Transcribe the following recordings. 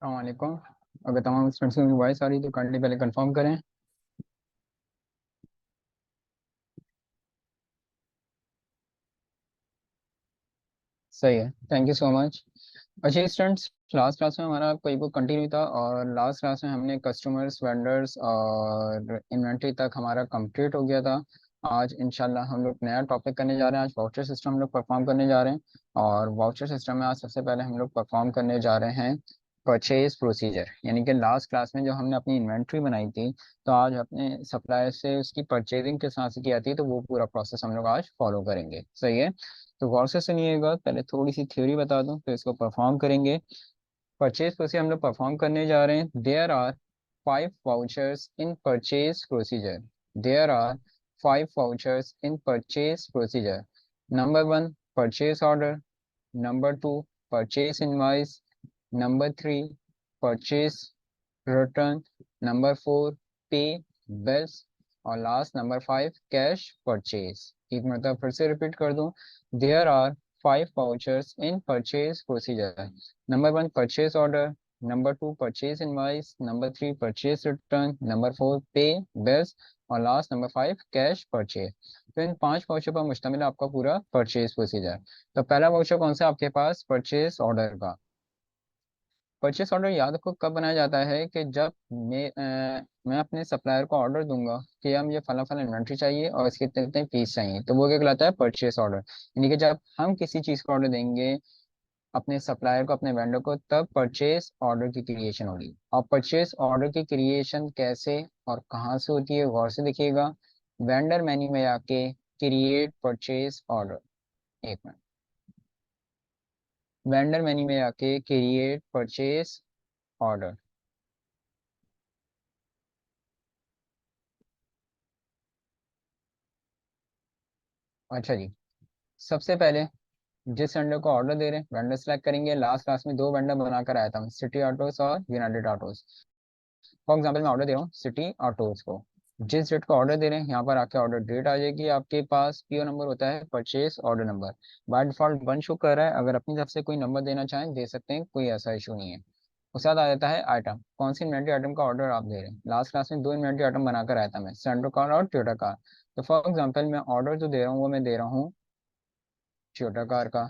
अस्सलामुअलैकुम। अगर तमाम स्टूडेंट्स की वॉइस आ रही तो काइंडली पहले कंफर्म करें। सही है, थैंक यू सो मच। अच्छा स्टूडेंट्स, लास्ट क्लास में हमारा कोई वो कंटिन्यू था और लास्ट क्लास में हमने कस्टमर्स, वेंडर्स और इन्वेंट्री तक हमारा कंप्लीट हो गया था। आज इंशाल्लाह हम लोग नया टॉपिक करने जा रहे हैं। आज वाउचर सिस्टम हम लोग परफॉर्म करने जा रहे हैं। और वाउचर सिस्टम में आज सबसे पहले हम लोग परफॉर्म करने जा रहे हैं परचेज प्रोसीजर। यानी कि लास्ट क्लास में जो हमने अपनी इन्वेंट्री बनाई थी, तो आज अपने सप्लायर से उसकी परचेजिंग के साथ से की आती है, तो वो पूरा प्रोसेस हम लोग आज फॉलो करेंगे। सही है, तो गौर से सुनिएगा। पहले थोड़ी सी थ्योरी बता दूं तो इसको परफॉर्म करेंगे। परचेज प्रोसीजर हम लोग परफॉर्म करने जा रहे हैं। There are 5 vouchers in purchase procedure. There are 5 vouchers in purchase procedure. Number 1, purchase order. Number 2, purchase invoice. Number 3, purchase return. Number 4, pay bills. और लास्ट नंबर 5, कैश परचेज। एक मतलब फिर से रिपीट कर दूं। There are 5 vouchers in purchase procedure. Number 1, purchase order. Number 2, purchase invoice. Number 3, purchase return. Number 4, pay bills. और last number 5, cash purchase. तो इन 5 वाउचर पर मुश्तमिल है आपका पूरा परचेज प्रोसीजर। तो पहला वाउचर कौन सा है आपके पास? परचेज ऑर्डर का। परचेस ऑर्डर याद रखो कब बनाया जाता है कि जब मैं अपने सप्लायर को ऑर्डर दूंगा कि हम ये फला फला इन्वेंट्री चाहिए और इसके इतने इतने पीस चाहिए, तो वो क्या कहलाता है? Purchase order. यानी कि जब हम किसी चीज़ का ऑर्डर देंगे अपने सप्लायर को, अपने वेंडर को, तब परचेस ऑर्डर की क्रिएशन होगी। और परचेस ऑर्डर की क्रिएशन कैसे और कहाँ से होती है, गौर से देखिएगा। वेंडर मेन्यू में आके क्रिएट परचेस ऑर्डर। एक मिनट। वेंडर मेन्यू में आके क्रिएट परचेस ऑर्डर। अच्छा जी, सबसे पहले जिस वेंडर को ऑर्डर दे रहे हैं वेंडर सेलेक्ट करेंगे। लास्ट क्लास में 2 वेंडर बनाकर आया था मैं, सिटी ऑटोस और यूनाइटेड ऑटोस। फॉर एग्जांपल मैं ऑर्डर दे रहा हूँ सिटी ऑटोस को। जिस डेट को ऑर्डर दे रहे हैं यहाँ पर आके ऑर्डर डेट आ जाएगी। आपके पास पीओ नंबर होता है, purchase order number. By default 1 show कर रहा है। अगर अपनी तरफ से कोई नंबर देना चाहें दे सकते हैं, कोई ऐसा इशू नहीं है। उसके बाद आ जाता है आइटम, कौन सी इन्वेंट्री आइटम का ऑर्डर आप दे रहे हैं। लास्ट क्लास में 2 इन्वेंट्री आइटम बनाकर आया था मैं, सेंट्रो कार और टोयोटा कार। तो फॉर एग्जाम्पल मैं ऑर्डर जो दे रहा हूँ वो मैं दे रहा हूँ टोयोटा कार का।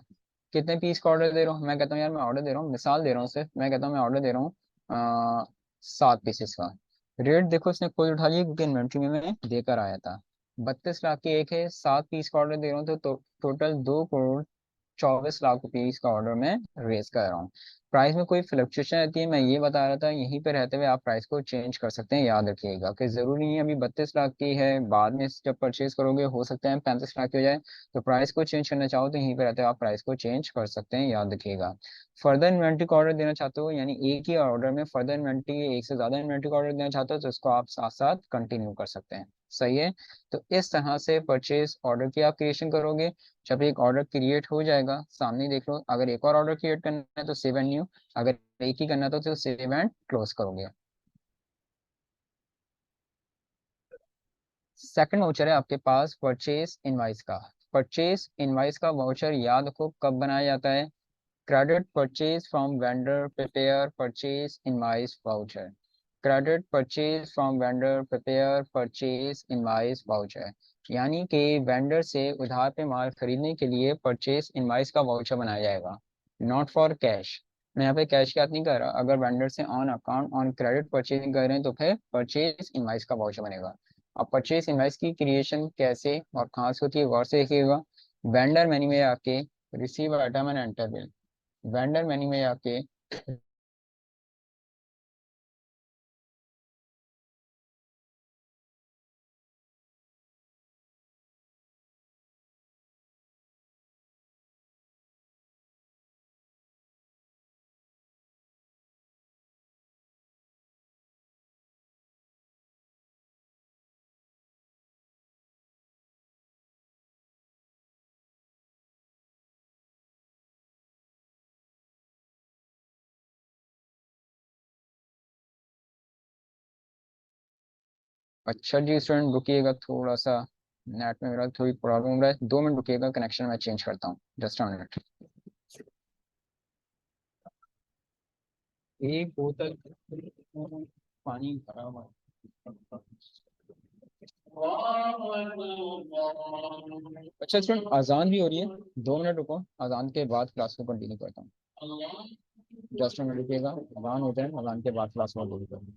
कितने पीस का ऑर्डर दे रहा हूँ? मैं कहता हूँ यार मैं ऑर्डर दे रहा हूँ, मिसाल दे रहा हूँ सिर्फ, मैं कहता हूँ मैं ऑर्डर दे रहा हूँ 7 पीसेस का। रेट देखो इसने खुद उठा लिया क्योंकि इन्वेंट्री में मैं देकर आया था। 32 लाख की एक है, 7 पीस का ऑर्डर दे रहा हूँ तो टोटल 2 करोड़ 24 लाख रुपीस का ऑर्डर में रेस कर रहा हूँ। प्राइस में कोई फ्लक्चुएशन रहती है, मैं ये बता रहा था। यहीं पे रहते हुए आप प्राइस को चेंज कर सकते हैं। याद रखिएगा कि जरूरी नहीं है अभी 32 लाख की है, बाद में जब परचेज करोगे हो सकता है 35 लाख की हो जाए। तो प्राइस को चेंज करना चाहो तो यहीं पे रहते हुए आप प्राइस को चेंज कर सकते हैं। याद रखिएगा। फर्दर इन्वेंट्री का ऑर्डर देना चाहते हो, यानी एक ही ऑर्डर में फर्दर इन्वेंट्री, एक से ज्यादा इन्वेंट्री का ऑर्डर देना चाहते हो, तो इसको आप साथ साथ कंटिन्यू कर सकते हैं। सही है। तो इस तरह से परचेज ऑर्डर की आप क्रिएशन करोगे। जब एक ऑर्डर क्रिएट हो जाएगा, सामने देख लो, अगर एक और ऑर्डर क्रिएट करना है तो सेव एंड न्यू, अगर एक ही करना है तो सेव एंड क्लोज करोगे। सेकंड वाउचर है आपके पास परचेज इनवाइस का। परचेज इनवाइस का वाउचर याद रखो कब बनाया जाता है? Credit purchase from vendor prepare purchase invoice voucher. Credit purchase from vendor prepare purchase invoice voucher. यानी कि वेंडर से उधार पे माल खरीदने के लिए परचेज इनवाइस का वाउचर बनाया जाएगा, नॉट फॉर कैश। मैं यहाँ पे कैश की बात नहीं कर रहा। अगर वेंडर से on account on credit purchasing कर रहे हैं तो फिर परचेज इनवाइस का वाउचर बनेगा। अब परचेज इनवाइस की क्रिएशन कैसे और कहाँ से होती है, गौर से देखिएगा। वेंडर मेन्यू में आके receive item and enter bill. Vendor menu में आके अच्छा जी स्टूडेंट रुकिएगा थोड़ा सा, नेट में मेरा थोड़ी प्रॉब्लम हो रहा है। 2 मिनट रुकिएगा, कनेक्शन मैं चेंज करता हूँ, जस्ट अ मिनट। एक बोतल पानी भरा हुआ है। अच्छा स्टूडेंट, अजान भी हो रही है, 2 मिनट रुको, अजान के बाद क्लास को कंटिन्यू करता हूँ। जस्ट मिनट रुकिएगा, अजान हो जाए, अजान के बाद क्लास को कंटिन्यू करता हूँ।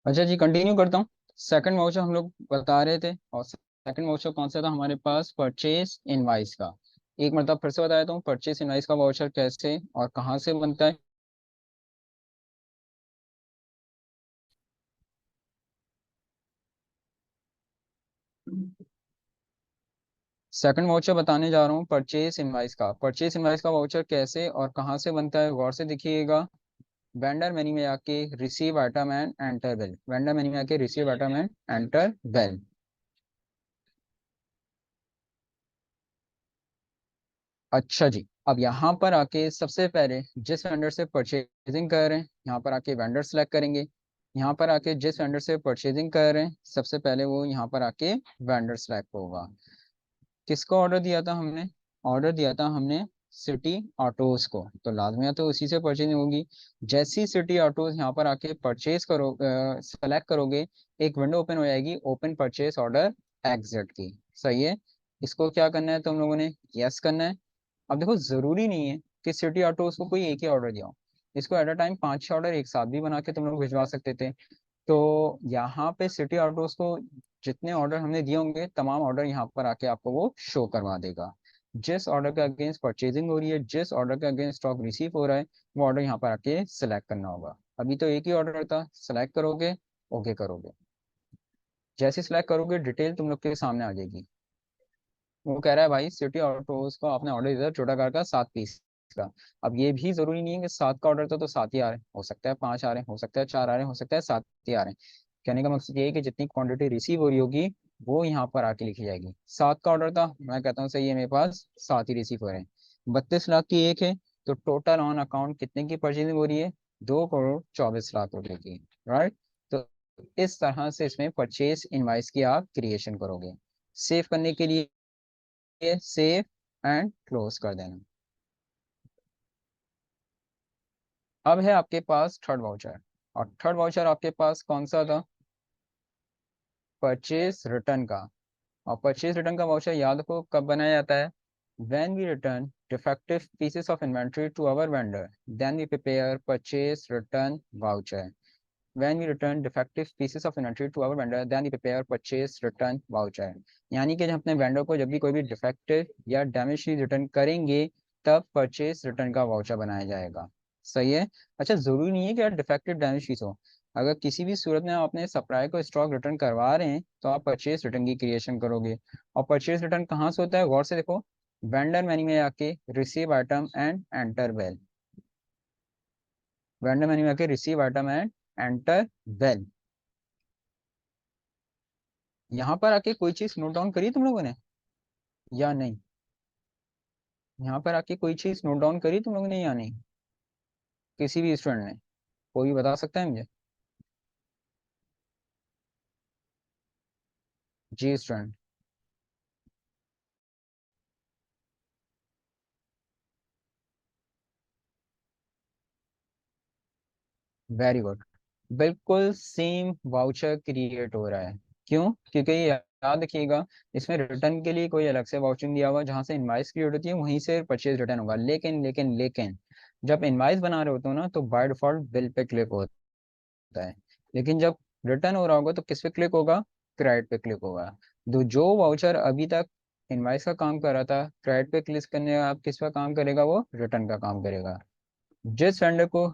अच्छा जी, कंटिन्यू करता हूँ। सेकंड वाउचर हम लोग बता रहे थे, और सेकंड वाउचर कौन सा था हमारे पास, परचेज इनवाइस का। एक मतलब फिर से बता देता हूँ, परचेज इनवाइस का वाउचर कैसे और कहाँ से बनता है। सेकंड वाउचर बताने जा रहा हूँ परचेज इनवाइस का। परचेज इनवाइस का वाउचर कैसे और कहाँ से बनता है, गौर से देखिएगा। वेंडर मेन्यू में आके receive item and enter bill, vendor menu में आके receive item and enter bill. अच्छा जी, अब यहाँ पर आके सबसे पहले जिस वेंडर से परचेजिंग कर रहे हैं, यहाँ पर आके वेंडर सेलेक्ट करेंगे। यहाँ पर आके जिस वेंडर से परचेजिंग कर रहे हैं, सबसे पहले वो यहाँ पर आके वेंडर सेलेक्ट होगा। किसको ऑर्डर दिया था हमने, ऑर्डर दिया था हमने सिटी ऑटोज को, तो लाजमी तो उसी से परचेजिंग होगी। जैसी सिटी ऑटोज यहाँ पर आके परचेज करो, सेलेक्ट करोगे, एक विंडो ओपन हो जाएगी, ओपन परचेज ऑर्डर एग्जिट की। सही है, इसको क्या करना है तुम लोगों ने, यस करना है। अब देखो, जरूरी नहीं है कि सिटी ऑटो उसको कोई एक ही ऑर्डर दिया हो। इसको एट अ टाइम 5-6 ऑर्डर एक साथ भी बना के तुम लोग भिजवा सकते थे। तो यहाँ पे सिटी ऑटोस को जितने ऑर्डर हमने दिए होंगे, तमाम ऑर्डर यहाँ पर आके आपको वो शो करवा देगा। जिस ऑर्डर के अगेंस्ट परचेजिंग हो रही है, जिस ऑर्डर के अगेंस्ट स्टॉक रिसीव हो रहा है, वो ऑर्डर यहाँ पर आके सिलेक्ट करना होगा। अभी तो एक ही ऑर्डर था, सिलेक्ट करोगे, ओके करोगे। जैसे सिलेक्ट करोगे, डिटेल तुम लोग के सामने आ जाएगी। वो कह रहा है भाई सिटी ऑटोज को आपने ऑर्डर दिया था छोटा कार का 7 पीस का। अब ये भी जरूरी नहीं है कि 7 का ऑर्डर था तो 7 ही आ रहे हैं, हो सकता है 5 आ रहे हैं, हो सकता है 4 आ रहे हैं, हो सकता है 7 ही आ रहे हैं। कहने का मकसद ये है कि जितनी क्वांटिटी रिसीव हो रही होगी, वो यहाँ पर आके लिखी जाएगी। 7 का ऑर्डर था, मैं कहता हूँ सही है, मेरे पास 7 ही रिसीव हो रहे हैं। 32 लाख की एक है, तो टोटल ऑन अकाउंट कितने की परचेजिंग हो रही है, 2 करोड़ 24 लाख रुपए की। राइट। तो इस तरह से इसमें परचेज इनवाइस की आप क्रिएशन करोगे। सेव करने के लिए सेव एंड क्लोज कर देना। अब है आपके पास थर्ड वाउचर, और थर्ड वाउचर आपके पास कौन सा था, परचेज रिटर्न का। और परचेज रिटर्न का वाउचर याद रखो कब बनाया जाता है? When we return defective pieces of inventory to our vendor then we prepare purchase return voucher. When we return defective pieces of inventory to our vendor, then we prepare purchase return voucher। यानी कि जब अपने vendor को जब भी कोई भी defective या डैमेज चीज रिटर्न करेंगे तब परचेस रिटर्न का वाउचर बनाया जाएगा। सही है। अच्छा, जरूरी नहीं है कि यार डिफेक्टिव डैमेज चीज हो। अगर किसी भी सूरत में आप अपने सप्लाई को स्टॉक रिटर्न करवा रहे हैं तो आप परचेस रिटर्न की क्रिएशन करोगे। और परचेस रिटर्न कहाँ से होता है, गौर से देखो। वेंडर मेन्यू में आके receive item and enter well. Vendor menu में आके receive item and enter well. यहाँ पर आके कोई चीज नोट डाउन करी तुम लोगों ने या नहीं? यहाँ पर आके कोई चीज नोट डाउन करी तुम लोगों ने या नहीं? किसी भी स्टूडेंट ने? कोई भी बता सकता है मुझे? जी स्टूडेंट। Very good. बिल्कुल सेम वाउचर क्रिएट हो रहा है। क्यों? क्योंकि ये याद रखिएगा, इसमें रिटर्न के लिए कोई अलग से वाउचर दिया हुआ, जहां से इनवाइस क्रिएट होती है वहीं से परचेज रिटर्न होगा। लेकिन लेकिन लेकिन जब इनवाइस बना रहे होते हो ना तो by default bill pay click होता है। लेकिन जब रिटर्न हो रहा होगा तो किस पे क्लिक होगा? क्रेडिट पे क्लिक होगा। तो जो वाउचर अभी तक इनवाइस का काम कर रहा था, क्रेडिट पे क्लिक करने आप किस का काम करेगा? वो रिटर्न का काम करेगा। जिस वेंडर को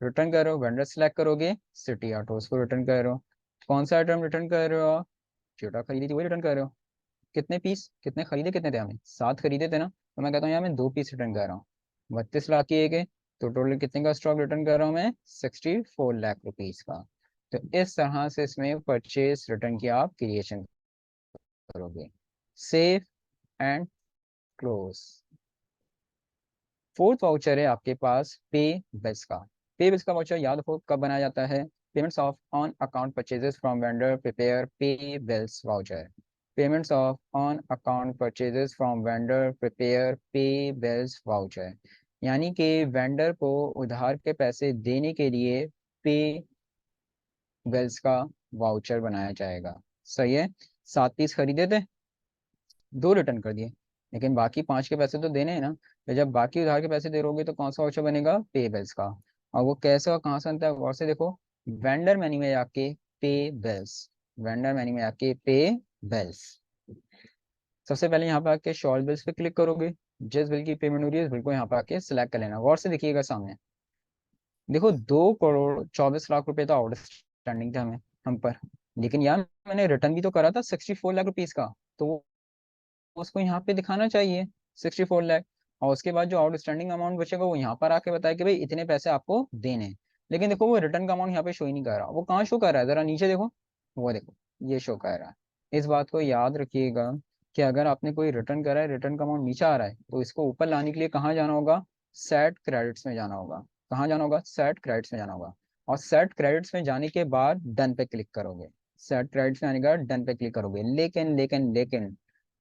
रिटर्न कर रहे हो वेंडर सिलेक्ट करोगे, सिटी ऑटो उसको रिटर्न कर रहे हो। कौन सा आइटम रिटर्न कर रहे हो आप? छोटा खरीदी थी वही रिटर्न कर रहे हो। कितने पीस, कितने खरीदे, कितने थे हमें? 7 खरीदे थे ना, तो मैं कहता हूँ यार मैं 2 पीस रिटर्न कर रहा हूँ। 32 लाख की एक है, तो टोटल कितने का स्टॉक रिटर्न कर रहा हूँ मैं? 64 लाख रुपीज का। तो इस तरह से इसमें परचेज रिटर्न की आप क्रिएशन करोगे। Save and close. Fourth voucher है आपके पास पे बिल्स का। पे बिल्स का वाउचर याद रखो कब बनाया जाता है? Payments of on account purchases from vendor prepare पे bills voucher. Payments of on account purchases from vendor prepare पे बिल्स वाउचर। यानी कि वेंडर को उधार के पैसे देने के लिए पे बिल्स का वाउचर बनाया जाएगा। सही है। 7 पीस खरीदे थे, 2 रिटर्न कर दिए, लेकिन बाकी 5 के पैसे तो देने हैं ना। तो जब बाकी उधार के पैसे दे रहोगे तो कौन सा वाउचर बनेगा? पे बिल्स का। और वो कैसे और कहाँ से बनता है, गौर से देखो। वेंडर मेन्यू में आके पे बिल्स। वेंडर मेन्यू में आके पे बिल्स। सबसे पहले यहाँ पे आके शॉल बिल्स पे क्लिक करोगे। जिस बिल की पेमेंट हो रही है उस बिल को यहाँ पे आके सिलेक्ट कर लेना। गौर से देखिएगा सामने। देखो 2 करोड़ 24 लाख रुपए तो आउटस्टैंडिंग थे हमें, हम पर। लेकिन यार मैंने रिटर्न भी तो करा था 64 लाख रुपीज का। तो वो उसको यहाँ पे दिखाना चाहिए 64 लाख। और उसके बाद जो आउटस्टैंडिंग अमाउंट बचेगा वो यहाँ पर आके बताया कि भाई इतने पैसे आपको देने हैं। लेकिन देखो वो रिटर्न का अमाउंट यहाँ पे शो ही नहीं कर रहा। वो कहाँ शो कर रहा है, जरा नीचे देखो। वो देखो, ये शो कर रहा है। इस बात को याद रखिएगा कि अगर आपने कोई रिटर्न करा है, रिटर्न का अमाउंट नीचे आ रहा है, तो इसको ऊपर लाने के लिए कहाँ जाना होगा? सेट क्रेडिट्स में जाना होगा। कहाँ जाना होगा? सेट क्रेडिट्स में जाना होगा। और सेट क्रेडिट्स में जाने के बाद डन पे क्लिक करोगे। सेट क्रेडिट्स में आने के बाद डन पे क्लिक करोगे। लेकिन लेकिन लेकिन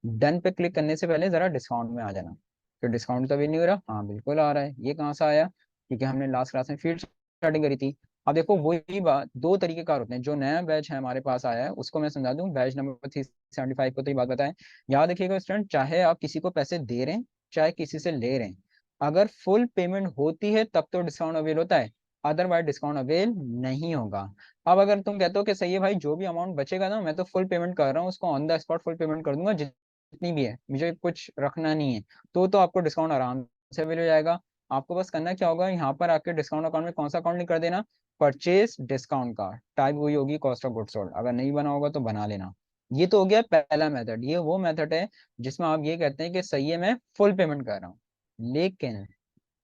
डन पे क्लिक करने से पहले जरा डिस्काउंट में आ जाना। तो डिस्काउंट तो अभी नहीं हो रहा, हाँ बिल्कुल आ रहा है। ये कहाँ से आया? क्योंकि हमने लास्ट क्लास में फील्ड स्टार्टिंग करी थी। अब देखो वही बात, 2 तरीके कार होते हैं। जो नया बैच है हमारे पास आया है उसको मैं समझा दूं, बैच नंबर 375 को तो ये बात बताएं। याद रखिएगा स्टूडेंट, चाहे आप किसी को पैसे दे रहे हैं चाहे किसी से ले रहे हैं, अगर फुल पेमेंट होती है तब तो डिस्काउंट अवेल होता है, अदरवाइज डिस्काउंट अवेल नहीं होगा। अब अगर तुम कहते हो कि सही है भाई, जो भी अमाउंट बचेगा ना मैं तो फुल पेमेंट कर रहा हूँ, उसको on the spot full payment कर दूंगा जितनी भी है, मुझे कुछ रखना नहीं है, तो आपको डिस्काउंट आराम से मिल जाएगा। आपको बस करना क्या होगा, यहाँ पर आके डिस्काउंट अकाउंट में कौन सा अकाउंट लिंक कर देना? परचेज डिस्काउंट का टाइप वही होगी कॉस्ट ऑफ गुड्स सोल्ड। अगर नहीं बना होगा तो बना लेना। ये तो हो गया पहला मेथड। ये वो मेथड है जिसमें आप ये कहते हैं कि सही है मैं फुल पेमेंट कर रहा हूँ। लेकिन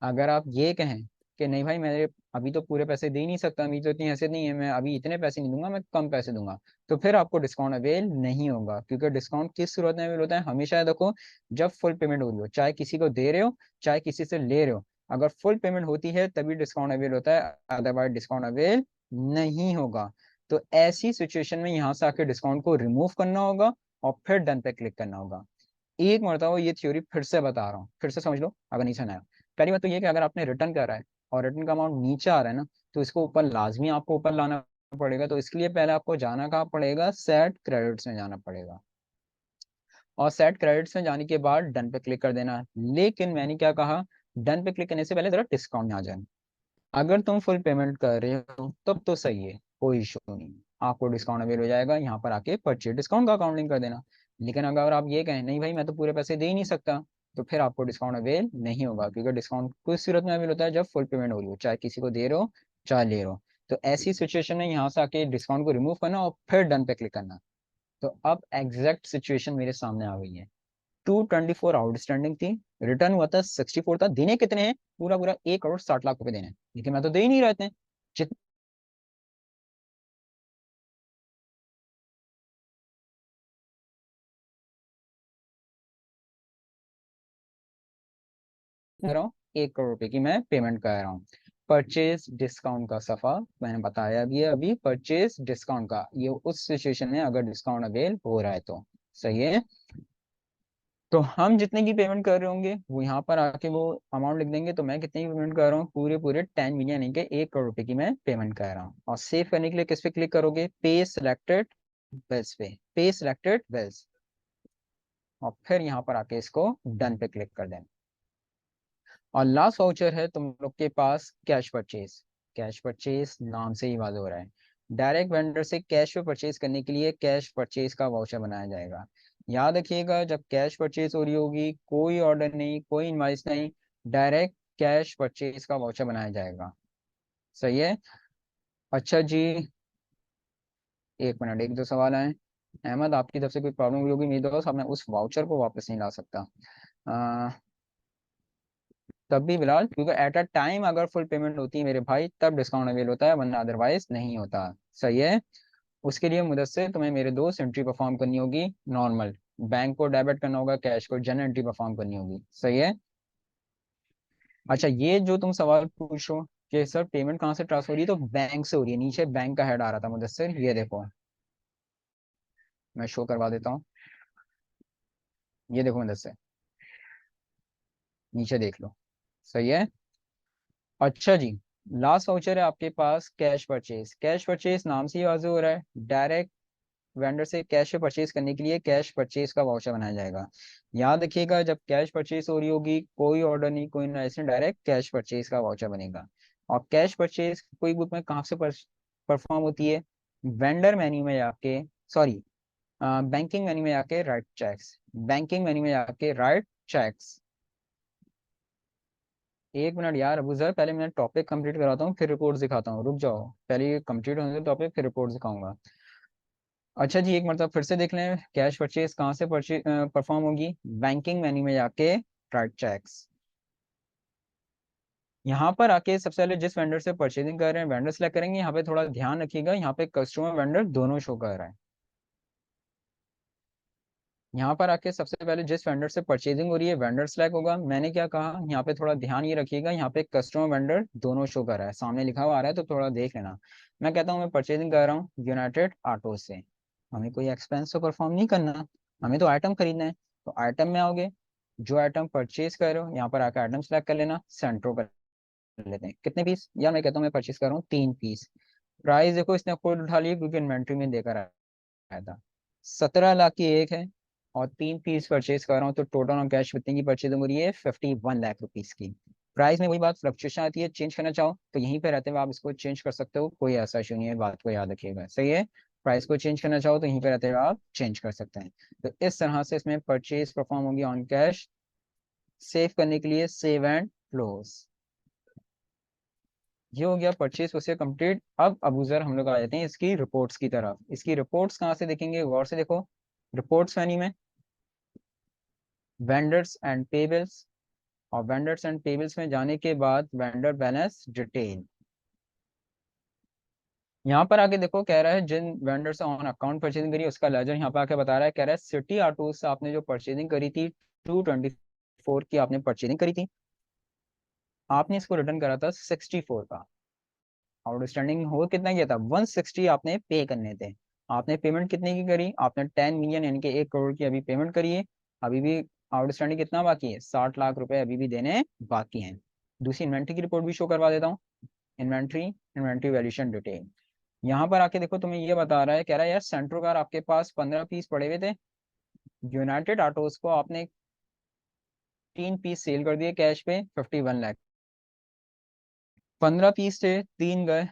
अगर आप ये कहें कि नहीं भाई मेरे अभी तो पूरे पैसे दे ही नहीं सकता, अभी तो इतनी हैसियत नहीं है, मैं अभी इतने पैसे नहीं दूंगा, मैं कम पैसे दूंगा, तो फिर आपको डिस्काउंट अवेल नहीं होगा। क्योंकि डिस्काउंट किस सूरत में अवेल होता है? हमेशा याद रखो, जब फुल पेमेंट हो रही हो, चाहे किसी को दे रहे हो चाहे किसी से ले रहे हो, अगर फुल पेमेंट होती है तभी डिस्काउंट अवेल होता है, अदरवाइज डिस्काउंट अवेल नहीं होगा। तो ऐसी सिचुएशन में यहाँ से आके डिस्काउंट को रिमूव करना होगा और फिर डन पे क्लिक करना होगा। एक मरतबा ये थ्योरी फिर से बता रहा हूँ, फिर से समझ लो अगर नहीं समझ आया। पहली बात तो ये कि अगर आपने रिटर्न करा है और रिटर्न का अमाउंट नीचे आ रहा है ना, तो इसको ऊपर लाजमी आपको ऊपर लाना पड़ेगा, तो इसके लिए पहले आपको जाना कहाँ पड़ेगा, सेट क्रेडिट्स में जाना पड़ेगा। और सेट क्रेडिट्स में जाने के बाद डन पे क्लिक कर देना। लेकिन मैंने क्या कहा, डन पे क्लिक करने से पहले जरा डिस्काउंट में आ जाए। अगर तुम फुल पेमेंट कर रहे हो तब तो सही है, कोई इशू नहीं, आपको डिस्काउंट अवेल हो जाएगा। यहाँ पर आके परचेज डिस्काउंट का काउंटिंग कर देना। लेकिन अगर आप ये कहें नहीं भाई मैं तो पूरे पैसे दे ही नहीं सकता, तो फिर आपको डिस्काउंट अवेल नहीं होगा, क्योंकि डिस्काउंट कुछ सूरत में अवेल होता है जब फुल पेमेंट हो रही हो, चाहे किसी को दे रहे हो चाहे ले रहे हो। तो ऐसी सिचुएशन में यहाँ से आके डिस्काउंट को रिमूव करना और फिर डन पे क्लिक करना। तो अब एग्जैक्ट सिचुएशन मेरे सामने आ गई है। 224 आउटस्टैंडिंग थी, रिटर्न हुआ था 64 था। देने कितने हैं, पूरा पूरा 1 करोड़ 60 लाख रुपए देने हैं, लेकिन मैं तो दे ही नहीं रहते। जितने कह रहा हूँ, 1 करोड़ रुपए की मैं पेमेंट कर रहा हूँ। परचेज डिस्काउंट का सफा मैंने बताया भी है अभी, परचेज डिस्काउंट का ये उस सिचुएशन में अगर डिस्काउंट अवेल हो रहा है तो सही है। तो हम जितने की पेमेंट कर रहे होंगे वो यहाँ पर आके वो अमाउंट लिख देंगे। तो मैं कितने की पेमेंट कर रहा हूँ, पूरे पूरे 10 मिलियन यानी कि 1 करोड़ रुपए की मैं पेमेंट कर रहा हूँ। और सेव करने के लिए किस पे क्लिक करोगे, पे सिलेक्टेड वेल्स पे, पे सिलेक्टेड वेल्स। और फिर यहाँ पर आके इसको डन पे क्लिक कर देना। और लास्ट वाउचर है तुम लोग के पास कैश परचेज। कैश परचेज नाम से ही वाज हो रहा है, डायरेक्ट वेंडर से कैश पे परचेज करने के लिए कैश परचेज का वाउचर बनाया जाएगा। याद रखिएगा, जब कैश परचेज हो रही होगी कोई ऑर्डर नहीं कोई इनवाइस नहीं, डायरेक्ट कैश परचेज का वाउचर बनाया जाएगा। सही है। अच्छा जी, 1 मिनट, एक दो सवाल आए। अहमद आपकी तरफ से कोई प्रॉब्लम हुई होगी मेरे दोस्त, आपने उस वाउचर को वापस नहीं ला सकता। तब भी बिलाल, क्योंकि एट अ टाइम अगर फुल पेमेंट होती है मेरे भाई तब डिस्काउंट अवेल होता है, वरना अदरवाइज नहीं होता। सही है। उसके लिए मुदस्सिर तुम्हें मेरे दोस्त एंट्री परफॉर्म करनी होगी नॉर्मल, बैंक को डेबिट करना होगा, कैश को जनरल एंट्री परफॉर्म करनी होगी। सही है। अच्छा, ये जो तुम सवाल पूछो कि सर पेमेंट कहाँ से ट्रांसफर हो रही है, तो बैंक से हो रही है। नीचे बैंक का हेड आ रहा था मुदस्सिर, ये देखो मैं शो करवा देता हूँ। ये देखो मुदस्सिर, नीचे देख लो। सही है। अच्छा जी, लास्ट वाउचर है आपके पास कैश परचेज। कैश परचेज नाम से ही वाज़ेह हो रहा है, डायरेक्ट वेंडर से कैश पे परचेज करने के लिए कैश परचेज का वाउचर बनाया जाएगा। याद रखिएगा, जब कैश परचेज हो रही होगी कोई ऑर्डर नहीं कोई इन्वेस्टमेंट, डायरेक्ट कैश परचेज का वाउचर बनेगा। और कैश परचेज कोई बुक में कहाँ से परफॉर्म होती है, वेंडर मेन्यू में जाके, सॉरी, बैंकिंग मेन्यू में जाके राइट चेक्स, बैंकिंग मेन्यू में जाके राइट चेक्स। 1 मिनट यार अबू जर, पहले मैं टॉपिक कंप्लीट कराता हूँ फिर रिपोर्ट्स दिखाता हूँ, रुक जाओ। पहले ये कंप्लीट होने दो टॉपिक, फिर रिपोर्ट्स दिखाऊंगा। अच्छा जी, एक मतलब फिर से देख लें, कैश परचेज कहाँ से परचेज परफॉर्म होगी, बैंकिंग मेन्यू में जाके राइट चेक्स। यहाँ पर आके सबसे पहले जिस वेंडर से परचेजिंग कर रहे हैं वेंडर सेलेक्ट करेंगे। यहाँ पे थोड़ा ध्यान रखिएगा, यहाँ पे कस्टमर वेंडर दोनों शो कर रहा है। यहाँ पर आके सबसे पहले जिस वेंडर से परचेजिंग हो रही है वेंडर सेलेक्ट होगा। मैंने क्या कहा, यहाँ पे थोड़ा ध्यान ये रखिएगा, यहाँ पे कस्टमर वेंडर दोनों शो कर रहा है, सामने लिखा हुआ आ रहा है तो थोड़ा देख लेना। मैं कहता हूँ मैं परचेजिंग कर रहा हूँ यूनाइटेड ऑटो से, हमें कोई एक्सपेंस तो परफॉर्म नहीं करना, हमें तो आइटम खरीदना है। तो आइटम में आओगे, जो आइटम परचेज कर रहे हो यहाँ पर आकर आइटम सेलेक्ट कर लेना, सेंट्रो कर लेते हैं। कितने पीस, या मैं कहता हूँ मैं परचेज कर रहा हूँ 3 पीस। प्राइस देखो इसने खुद उठा लिया क्योंकि इन्वेंट्री में देकर आया था। 17 लाख की एक है और 3 पीस परचेज कर रहा हूँ, तो टोटल ऑन कैश कितने की परचेज हो रही है, 51 लाख रुपीज की। प्राइस में वही बात, फ्लक्चुएशन आती है, चेंज करना चाहो तो यहीं पे रहते हुए आप इसको चेंज कर सकते हो, कोई ऐसा इशू नहीं है, बात को याद रखिएगा। सही है। प्राइस को चेंज करना चाहो तो यहीं पे रहते हुए आप चेंज कर सकते हैं। तो इस तरह से इसमें परचेज परफॉर्म होगी ऑन कैश। सेव करने के लिए सेव एंड क्लोज। ये हो गया परचेज प्रोसीजर कंप्लीट। अब अबूजर हम लोग आ जाते हैं इसकी रिपोर्ट्स की तरफ। इसकी रिपोर्ट्स कहाँ से देखेंगे, गौर से देखो। रिपोर्ट्स यानी में वेंडर्स एंड पेबल्स, और वेंडर्स एंड पेबल्स में जाने के बाद वेंडर बैलेंस डिटेल। यहाँ पर आके देखो कह रहा है जिन वेंडर से ऑन अकाउंट परचेजिंग करी उसका लेजर यहाँ पे आके बता रहा है। कह रहा है सिटी ऑटो से आपने जो परचेजिंग करी थी 224 की आपने परचेजिंग करी थी, आपने इसको रिटर्न करा था 64 का। आउटस्टैंडिंग हो कितना किया था, 160 आपने पे करने थे। आपने पेमेंट कितने की करी, आपने 10 मिलियन यानी कि 1 करोड़ की अभी पेमेंट करी है। अभी भी आउटस्टैंडिंग कितना बाकी है, 60 लाख रुपए अभी भी देने बाकी हैं। दूसरी इन्वेंट्री की रिपोर्ट भी शो करवा देता हूँ। Inventory, inventory valuation detail. यहाँ पर आके देखो तुम्हें ये बता रहा है, कह रहा है यार सेंट्रो कार आपके पास 15 पीस पड़े हुए थे, यूनाइटेड ऑटोज को आपने 3 पीस सेल कर दिए कैश पे 51 लाख। 15 पीस थे, 3 गए।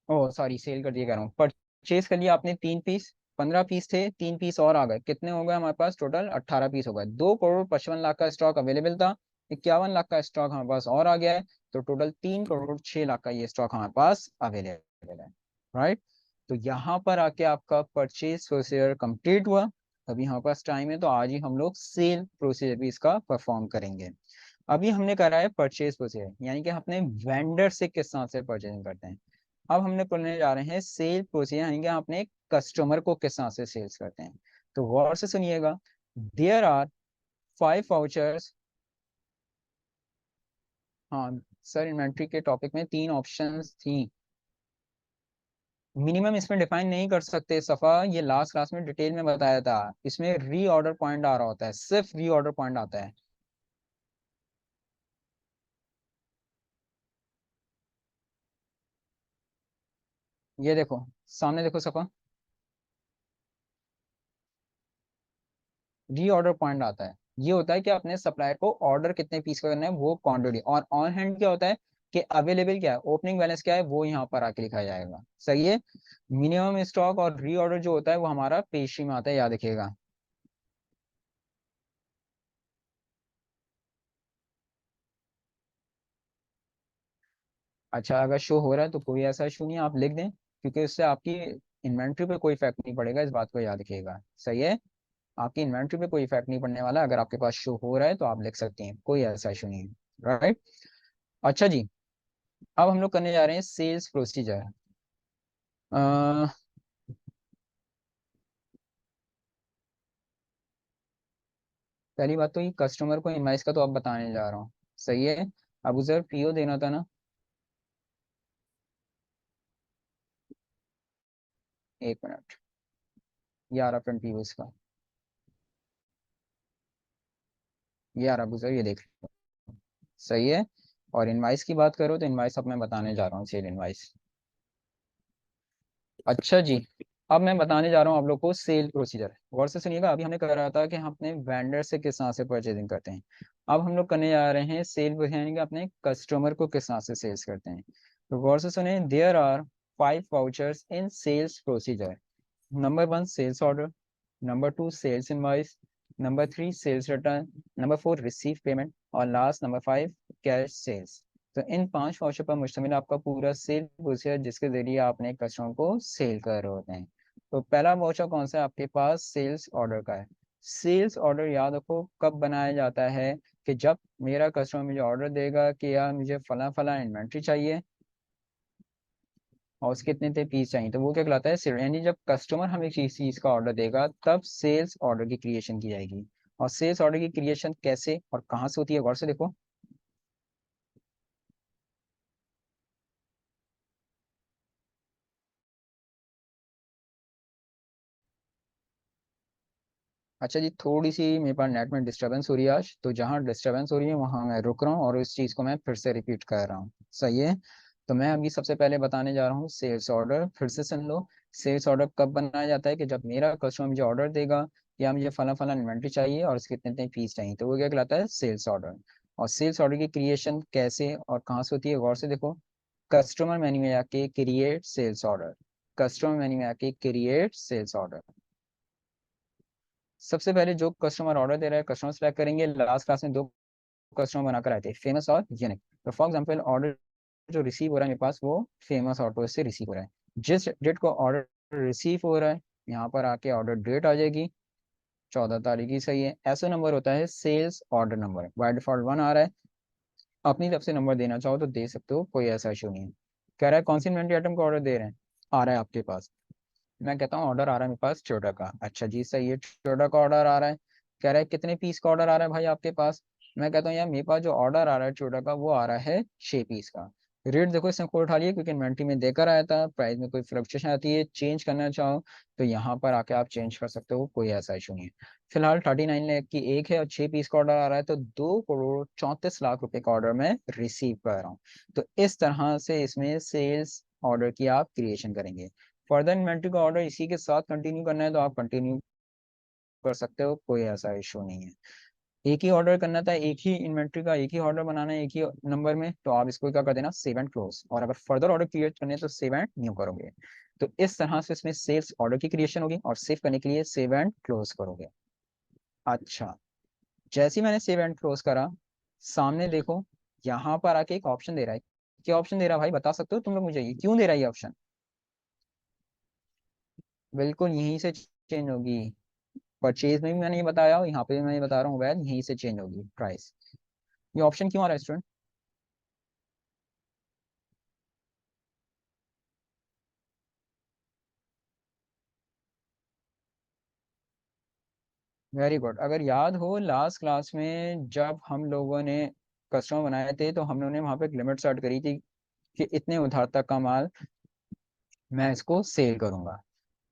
ओ सॉरी, सेल कर दिए कह रहा हूँ, परचेज कर लिया आपने 3 पीस। 15 पीस थे, 3 पीस और आ गए, कितने हो गए हमारे पास टोटल? 18 पीस हो गए। 2 करोड़ 55 लाख का स्टॉक अवेलेबल था, 51 लाख का स्टॉक हमारे पास और आ गया है, तो टोटल 3 करोड़ 6 लाख का ये स्टॉक हमारे पास अवेलेबल है। राइट। तो यहाँ पर आके आपका परचेज प्रोसीजर कंप्लीट हुआ। अभी हमारे पास टाइम है तो आज ही हम लोग सेल प्रोसीजर भी इसका परफॉर्म करेंगे। अभी हमने करा है परचेज प्रोसीजर, यानी कि अपने वेंडर से किस तरह से परचेजिंग करते हैं। अब हमने करने जा रहे हैं सेल प्रोसीजर, यानी कि अपने कस्टमर को किस तरह से सेल्स करते हैं। तो गौर से सुनिएगा। There are 5 vouchers. हाँ सर, इन्वेंट्री के टॉपिक में 3 ऑप्शंस थी। मिनिमम इसमें डिफाइन नहीं कर सकते सफा, ये लास्ट क्लास में डिटेल में बताया था। इसमें रीऑर्डर पॉइंट आ रहा होता है, सिर्फ रीऑर्डर पॉइंट आता है। ये देखो, सामने देखो सफा, रीऑर्डर पॉइंट आता है। ये होता है कि अपने सप्लायर को ऑर्डर कितने पीस का करना है वो क्वांटिटी, और ऑन हैंड क्या होता है कि अवेलेबल क्या है, ओपनिंग बैलेंस क्या है वो यहाँ पर आके लिखा जाएगा। सही है। मिनिमम स्टॉक और रीऑर्डर जो होता है वो हमारा पेशी में आता है, याद रखिएगा। अच्छा, अगर शो हो रहा है तो कोई ऐसा इशू नहीं है, आप लिख दें, क्योंकि उससे आपकी इन्वेंट्री पे कोई इफेक्ट नहीं पड़ेगा, इस बात को याद रखिएगा। सही है। आपकी इन्वेंट्री पे कोई इफेक्ट नहीं पड़ने वाला, अगर आपके पास शो हो रहा है तो आप लिख सकते हैं, कोई ऐसा इशू नहीं है। राइट। अच्छा जी, अब हम लोग करने जा रहे हैं सेल्स प्रोसीजर। पहली बात तो ये कस्टमर को इनवाइस का तो अब बताने जा रहा हूँ। सही है। अब उधर पीओ देना था ना, 1 मिनट। ये आ रहा फ्रंट पीओ इसका, ये आ रहा उधर, ये देख लो। सही है। और इनवाइस की बात करो तो इनवाइस अब मैं बताने जा रहा हूँ, सेल इनवाइस। अच्छा जी, अब मैं बताने जा रहा हूँ आप लोग को सेल प्रोसीजर। गौर से सुनिएगा, अभी हमने कर रहा था कि हम अपने वेंडर से किस तरह से परचेजिंग करते हैं। अब हम लोग करने जा रहे हैं सेल, यानी कि अपने कस्टमर को किस तरह से सेल्स करते हैं। तो गौर से सुनिए, there are 5 vouchers in sales procedure. Number 1 sales order, number 2 sales invoice, number 3 sales return, number 4 receive payment, और लास्ट नंबर 5 कैश सेल्स। तो इन 5 वाउचर पर मुश्तमिल आपका पूरा सेल प्रोसीजर, जिसके जरिए आपने कस्टमर को सेल कर रहे होते हैं। तो पहला वाउचर कौन सा है आपके पास? सेल्स ऑर्डर का है। सेल्स ऑर्डर याद रखो कब बनाया जाता है, कि जब मेरा कस्टमर मुझे ऑर्डर देगा कि यार मुझे फला फला इन्वेंट्री चाहिए और उसके इतने इतने पीस चाहिए, तो वो क्या कहलाता है सेल। यानी जब कस्टमर हमें किसी चीज का ऑर्डर देगा तब सेल्स ऑर्डर की क्रिएशन की जाएगी। और सेल्स ऑर्डर की क्रिएशन कैसे और कहाँ से होती है, गौर से देखो। अच्छा जी, थोड़ी सी मेरे पास नेट में डिस्टरबेंस हो रही है आज, तो जहाँ डिस्टरबेंस हो रही है वहाँ मैं रुक रहा हूँ और इस चीज़ को मैं फिर से रिपीट कर रहा हूँ। सही है। तो मैं अभी सबसे पहले बताने जा रहा हूँ सेल्स ऑर्डर, फिर से सुन लो। सेल्स ऑर्डर कब बनाया जाता है? कि जब मेरा कस्टमर मुझे ऑर्डर देगा या मुझे फला फला इन्वेंट्री चाहिए और इसके इतने इतने पीस चाहिए, तो वो क्या कहलाता है? Sales order. और सेल्स ऑर्डर की क्रिएशन कैसे और कहाँ से होती है, गौर से देखो। कस्टमर मेन्यू में आके create sales order, customer menu में आके क्रिएट सेल्स ऑर्डर। सबसे पहले जो कस्टमर ऑर्डर दे रहा है कस्टमर सेलेक्ट करेंगे। लास्ट क्लास में 2 कस्टमर बनाकर आए थे, फेमस और यूनिक। तो फॉर एग्जांपल ऑर्डर जो रिसीव हो रहा है मेरे पास वो फेमस ऑटो से रिसीव हो रहा है। जिस डेट को ऑर्डर रिसीव हो रहा है यहाँ पर आके ऑर्डर डेट आ जाएगी, 14 तारीख की। सही है। ऐसा नंबर होता है sales order number, by default 1 आ रहा है। अपनी तरफ से नंबर देना चाहो तो दे सकते हो, कोई ऐसा इशू नहीं है। कह रहा है कौन सी इन्वेंट्री आइटम का ऑर्डर दे रहे हैं, आ रहा है आपके पास। मैं कहता हूँ ऑर्डर आ रहा है मेरे पास चोडा का। अच्छा जी सही है, चोडा का ऑर्डर आ रहा है। कह रहा है कितने पीस का ऑर्डर आ रहा है भाई आपके पास। मैं कहता हूँ यार मेरे पास जो ऑर्डर आ रहा है चोडा का वो आ रहा है 6 पीस का। रेट देखो इसने कोड उठा लिया क्योंकि इन्वेंट्री में देकर आया था, प्राइस में कोई फ्लक्चुएशन आती है, चेंज करना चाहो तो यहाँ पर आके आप चेंज कर सकते हो, कोई ऐसा इशू नहीं है। फिलहाल 39 लाख की एक है और 6 पीस का ऑर्डर आ रहा है, तो 2 करोड़ 34 लाख रुपए का ऑर्डर मैं रिसीव कर रहा हूँ। तो इस तरह से इसमें सेल्स ऑर्डर की आप क्रिएशन करेंगे। फर्दर इन्वेंट्री का ऑर्डर इसी के साथ कंटिन्यू करना है तो आप कंटिन्यू कर सकते हो, कोई ऐसा इशू नहीं है। एक ही ऑर्डर करना था, एक ही इन्वेंट्री का एक ही ऑर्डर बनाना है एक ही नंबर में, तो आप इसको क्या कर देना, सेव एंड क्लोज। और अगर फर्दर ऑर्डर क्रिएट करने हैं तो सेव एंड न्यू करोगे। तो इस तरह से इसमें सेल्स ऑर्डर की क्रिएशन होगी और सेव करने के लिए सेव एंड क्लोज करोगे। अच्छा, जैसे ही मैंने सेव एंड क्लोज करा, सामने देखो यहाँ पर आके एक ऑप्शन दे रहा है। क्या ऑप्शन दे रहा है भाई, बता सकते हो तुम लोग मुझे, ये क्यों दे रहा है ये ऑप्शन? बिल्कुल यहीं से चेंज होगी। परचेज में भी मैंने ये बताया और यहाँ पे भी मैं ये बता रहा हूँ, वैध यहीं से चेंज होगी प्राइस। ये ऑप्शन क्यों आ रहा है स्टूडेंट? Very good. अगर याद हो लास्ट क्लास में जब हम लोगों ने कस्टमर बनाए थे तो हमने उन्हें वहां पे एक लिमिट सेट करी थी कि इतने उधार तक का माल मैं इसको सेल करूंगा।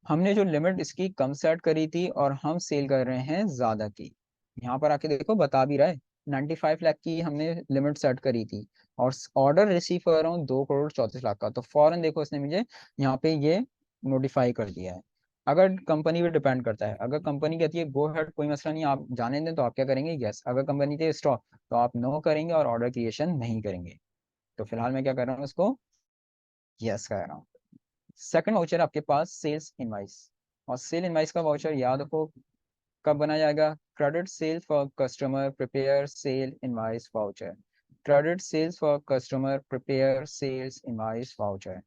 हमने जो लिमिट इसकी कम सेट करी थी और हम सेल कर रहे हैं ज्यादा की। यहाँ पर आके देखो बता भी रहा है, 95 लाख की हमने लिमिट सेट करी थी और ऑर्डर रिसीव कर रहा हूँ 2 करोड़ 34 लाख का। तो फौरन देखो इसने मुझे यहाँ पे ये नोटिफाई कर दिया है। अगर कंपनी पे डिपेंड करता है, अगर कंपनी कहती है गो हेड कोई मसला नहीं आप जाने दें, तो आप क्या करेंगे, यस। अगर कंपनी कहती है स्टॉप, तो आप नो करेंगे और ऑर्डर क्रिएशन नहीं करेंगे। तो फिलहाल मैं क्या कर रहा हूँ, इसको यस कर रहा हूँ। सेकंड वाउचर आपके पास सेल्स इनवाइस। और सेल इनवाइस का वाउचर याद रखो कब बनाया जाएगा, credit sale for customer prepare sale invoice voucher. Credit sales for customer prepare sales invoice voucher.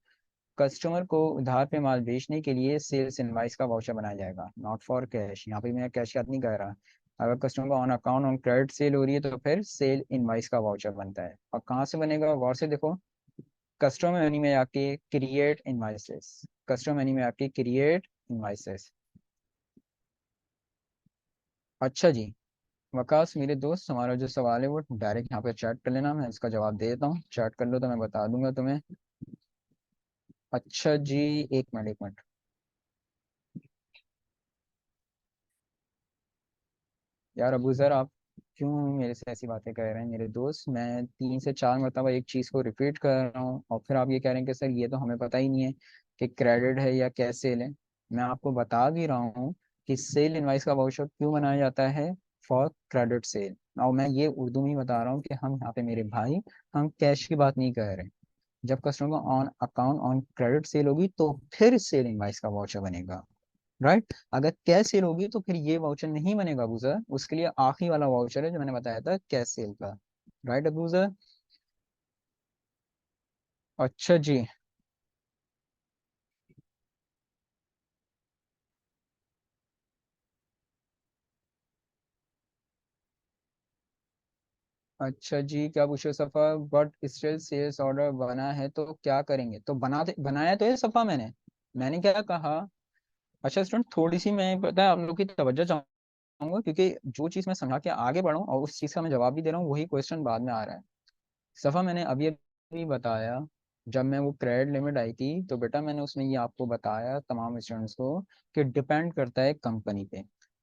Customer को उधार पे माल बेचने के लिए सेल्स इनवाइस का वाउचर बनाया जाएगा, नॉट फॉर कैश। यहाँ पे मैं कैश याद नहीं कर रहा। अगर कस्टमर को on account on credit sale हो रही है तो फिर सेल इनवाइस का वाउचर बनता है। और कहाँ से बनेगा, गौर से देखो, कस्टमर मेन्यू में आके क्रिएट इनवाइसेस, कस्टमर मेन्यू में आके क्रिएट इनवाइसेस। अच्छा जी, वकास मेरे दोस्त, हमारा जो सवाल है वो डायरेक्ट यहाँ पे चैट कर लेना, मैं इसका जवाब दे देता हूँ। चैट कर लो तो मैं बता दूंगा तुम्हें। अच्छा जी, एक मिनट एक मिनट। यार अबू सर, आप क्यों मेरे से ऐसी बातें कर रहे हैं मेरे दोस्त? मैं 3 से 4 मरतबा एक चीज़ को रिपीट कर रहा हूँ और फिर आप ये कह रहे हैं कि सर ये तो हमें पता ही नहीं है कि क्रेडिट है या क्या सेल है। मैं आपको बता भी रहा हूँ कि सेल इनवाइस का वाउचर क्यों बनाया जाता है, फॉर क्रेडिट सेल। और मैं ये उर्दू में ही बता रहा हूँ कि हम यहाँ पे मेरे भाई, हम कैश की बात नहीं कर रहे। जब कस्टमर को on account on credit sale होगी तो फिर सेल इनवाइस का वाउचर बनेगा, राइट। अगर कैश सेल होगी तो फिर ये वाउचर नहीं बनेगा अबू सर, उसके लिए आखिरी वाला वाउचर है जो मैंने बताया था कैश सेल का, राइट अबू सर। अच्छा जी। अच्छा जी, क्या पूछो सफा, बट स्टिल सेल्स ऑर्डर बना है तो क्या करेंगे? तो बनाया तो है सफा मैंने। मैंने क्या कहा? अच्छा स्टूडेंट, थोड़ी सी मैं पता है आप लोग की तवज्जो चाहूंगा, क्योंकि जो चीज़ मैं समझा के आगे बढ़ूँ और उस चीज़ का मैं जवाब भी दे रहा हूँ, वही क्वेश्चन बाद में आ रहा है। सफा मैंने अभी अभी बताया, जब मैं वो क्रेडिट लिमिट आई थी तो बेटा मैंने उसमें ये आपको बताया तमाम स्टूडेंट्स को कि डिपेंड करता है कंपनी पे।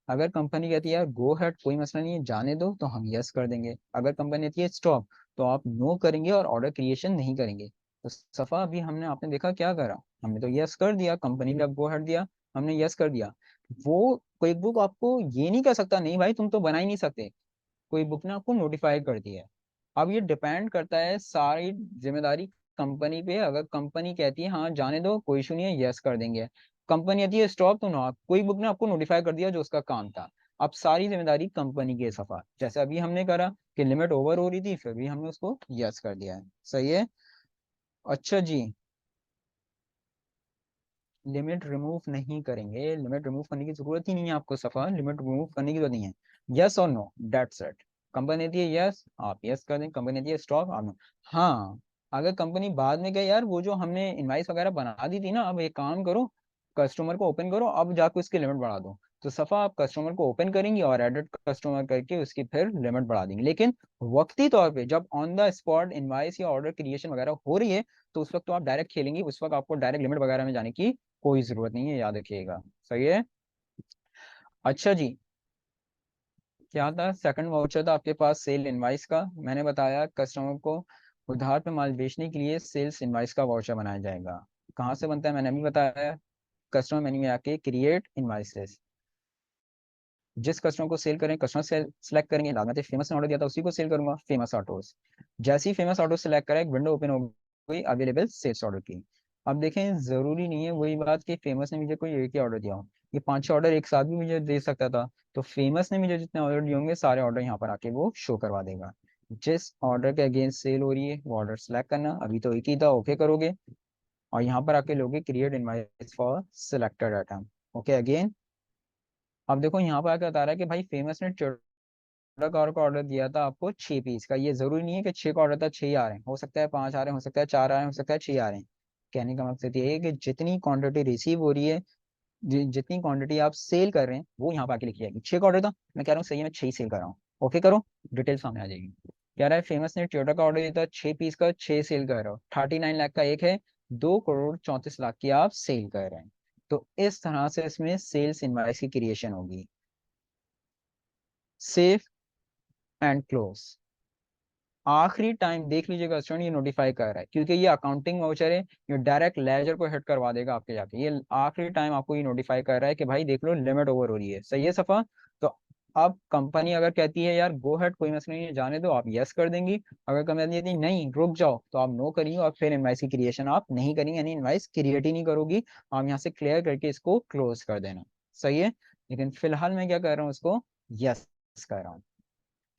अगर कंपनी कहती है यार गो हेड कोई मसला नहीं है जाने दो, तो हम यस कर देंगे। अगर कंपनी कहती है स्टॉप, तो आप नो करेंगे और ऑर्डर क्रिएशन नहीं करेंगे। तो सफा अभी हमने आपने देखा क्या करा, हमने तो यस कर दिया, कंपनी ने अब गो हेड दिया, हमने यस कर दिया। वो कोई बुक आपको ये नहीं कह सकता नहीं भाई तुम तो बना ही नहीं सकते, कोई बुक ने आपको नोटिफाई कर दिया है। अब ये डिपेंड करता है सारी जिम्मेदारी कंपनी पे। अगर कंपनी कहती है हाँ जाने दो कोई इशू नहीं है, यस कर देंगे। कंपनी कहती है स्टॉप, तो ना, कोई बुक ने आपको नोटिफाई कर दिया जो उसका काम था। अब सारी जिम्मेदारी कंपनी के सफा, जैसे अभी हमने करा कि लिमिट ओवर हो रही थी फिर भी हमने उसको यस कर दिया है, सही है। अच्छा जी, लिमिट रिमूव नहीं करेंगे, लिमिट रिमूव करने की जरूरत ही नहीं है आपको सफा, लिमिट रिमूव करने की जरूरत नहीं है। यस और नो, दैट्स इट। कंपनी देती है यस, आप यस कर दें, कंपनी देती है स्टॉप, आप नो। हाँ, अगर कंपनी बाद में कहे यार वो जो हमने इनवाइस वगैरह बना दी थी ना, अब एक काम करो, कस्टमर को ओपन करो, अब जाके उसकी लिमिट बढ़ा दो, तो सफा आप कस्टमर को ओपन करेंगी और एडिट कस्टमर करके उसकी फिर लिमिट बढ़ा देंगे। लेकिन वक्ती तौर पे जब ऑन द स्पॉट इनवाइस या ऑर्डर क्रिएशन वगैरह हो रही है, तो उस वक्त तो आप डायरेक्ट खेलेंगी, उस वक्त आपको डायरेक्ट लिमिट वगैरह में जाने की कोई जरूरत नहीं है, याद रखिएगा, सही है। अच्छा जी, क्या था, सेकंड वाउचर था आपके पास सेल इनवाइस का। मैंने बताया कस्टमर को उधार पे माल बेचने के लिए सेल्स इनवाइस का वाउचर बनाया जाएगा। कहाँ से बनता है मैंने अभी बताया, कस्टमर मेन्यू में आके क्रिएट इनवाइसेस, जिस कस्टमर को सेल करें कस्टमर से सिलेक्ट करेंगे, लागत फेमस ने ऑर्डर दिया था उसी को सेल करूंगा, फेमस ऑटोस। जैसे ही फेमस ऑटो सेलेक्ट करा एक विंडो ओपन हो गई अवेलेबल सेल्स ऑर्डर की। अब देखें जरूरी नहीं है वही बात कि फेमस ने मुझे कोई एक ही ऑर्डर दिया हो, ये 5-6 ऑर्डर एक साथ भी मुझे दे सकता था। तो फेमस ने मुझे जितने ऑर्डर दिए होंगे सारे ऑर्डर यहाँ पर आके वो शो करवा देगा। जिस ऑर्डर के अगेंस्ट सेल हो रही है वो ऑर्डर सेलेक्ट करना, अभी तो एक ही था, ओके करोगे और यहाँ पर आके लोगे create invoice for selected item. Okay again. अब देखो यहाँ पर आके बता रहा है कि भाई फेमस ने कार का ऑर्डर दिया था आपको 6 पीस का। ये जरूरी नहीं है कि 6 का ऑर्डर था 6 आ रहे हैं, हो सकता है 5 आ रहे हैं, हो सकता है 4 आ रहे हैं, हो सकता है 6 आ रहे हैं। कहने का मकसद ये है कि जितनी क्वांटिटी रिसीव हो रही है, जितनी क्वांटिटी आप सेल कर रहे हैं वो यहाँ पर आके लिखी जाएगी। 6 का ऑर्डर था, मैं कह रहा हूँ सही है मैं 6 ही सेल कर रहा हूँ, ओके करो, डिटेल सामने आ जाएगी। कह रहा है फेमस ने टोयोटा का ऑर्डर दिया था 6 पीस का, 6 सेल कर रहे हो, 39 लाख का एक है, 2 करोड़ 34 लाख की आप सेल कर रहे हैं। तो इस तरह से इसमें सेल्स इनवाइस की क्रिएशन होगी। Save and close. आखिरी टाइम देख लीजिएगा स्टूडेंट, ये नोटिफाई कर रहा है क्योंकि ये अकाउंटिंग वाउचर है, ये डायरेक्ट लेजर को हिट करवा देगा आपके जाके। ये आखिरी टाइम आपको ये नोटिफाई कर रहा है कि भाई देख लो लिमिट ओवर हो रही है, सही है सफा। तो अब कंपनी अगर कहती है यार गो हेड कोई मसला नहीं है जाने दो, आप यस कर देंगी। अगर कंपनी कहती है नहीं रुक जाओ तो आप नो करेंगे और फिर इनवाइस की क्रिएशन आप नहीं करेंगे, यानी इनवाइस क्रिएट ही नहीं करोगी। आप यहाँ से क्लियर करके इसको क्लोज कर देना, सही है। लेकिन फिलहाल मैं क्या कर रहा हूँ, इसको यस कर रहा हूँ।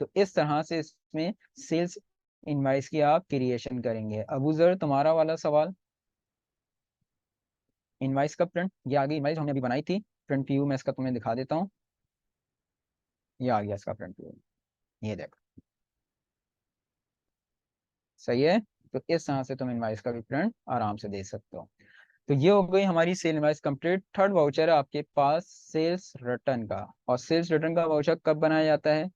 तो इस तरह से इसमें सेल्स इनवाइस की आप क्रिएशन करेंगे। अबू जर तुम्हारा वाला सवाल, इनवाइस का प्रिंट, ये आ गई इनवाइस हमने अभी बनाई थी, प्रिंट व्यू मैं इसका तुम्हें दिखा देता हूँ। ये आ गया इसका प्रिंट व्यू, ये देखो, सही है। तो इस तरह से तुम इनवाइस का भी प्रिंट आराम से दे सकते हो। तो ये हो गई हमारी cell invoice complete. Third voucher है आपके पास सेल्स रिटर्न का। और सेल्स रिटर्न का वाउचर कब बनाया जाता है,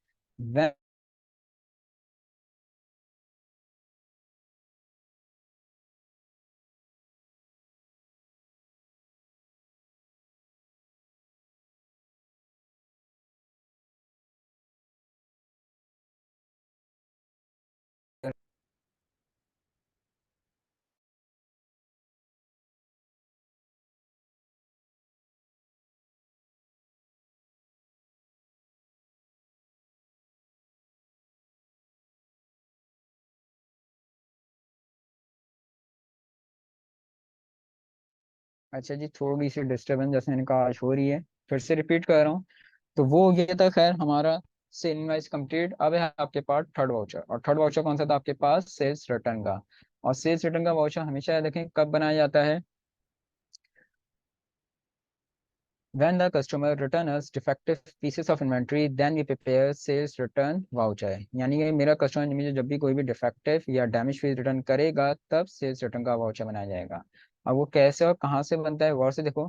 अच्छा जी थोड़ी सी डिस्टर्बेंस जैसे मैंने कहा आज हो रही है, फिर से रिपीट कर रहा हूँ। तो वो हो गया था खैर हमारा सेल इनवाइस कंप्लीट। अब है आपके पास थर्ड वाउचर, और थर्ड वाउचर कौन सा था आपके पास, सेल्स रिटर्न का। और सेल्स रिटर्न का वाउचर हमेशा याद रखें कब बनाया जाता है, when the customer return us defective pieces of inventory then we prepare sales return voucher। यानी कि मेरा कस्टमर मुझे जब भी कोई भी डिफेक्टिव या डैमेज पीस रिटर्न करेगा तब सेल्स रिटर्न का वाउचर बनाया जाएगा। अब वो कैसे और कहाँ से बनता है गौर से देखो,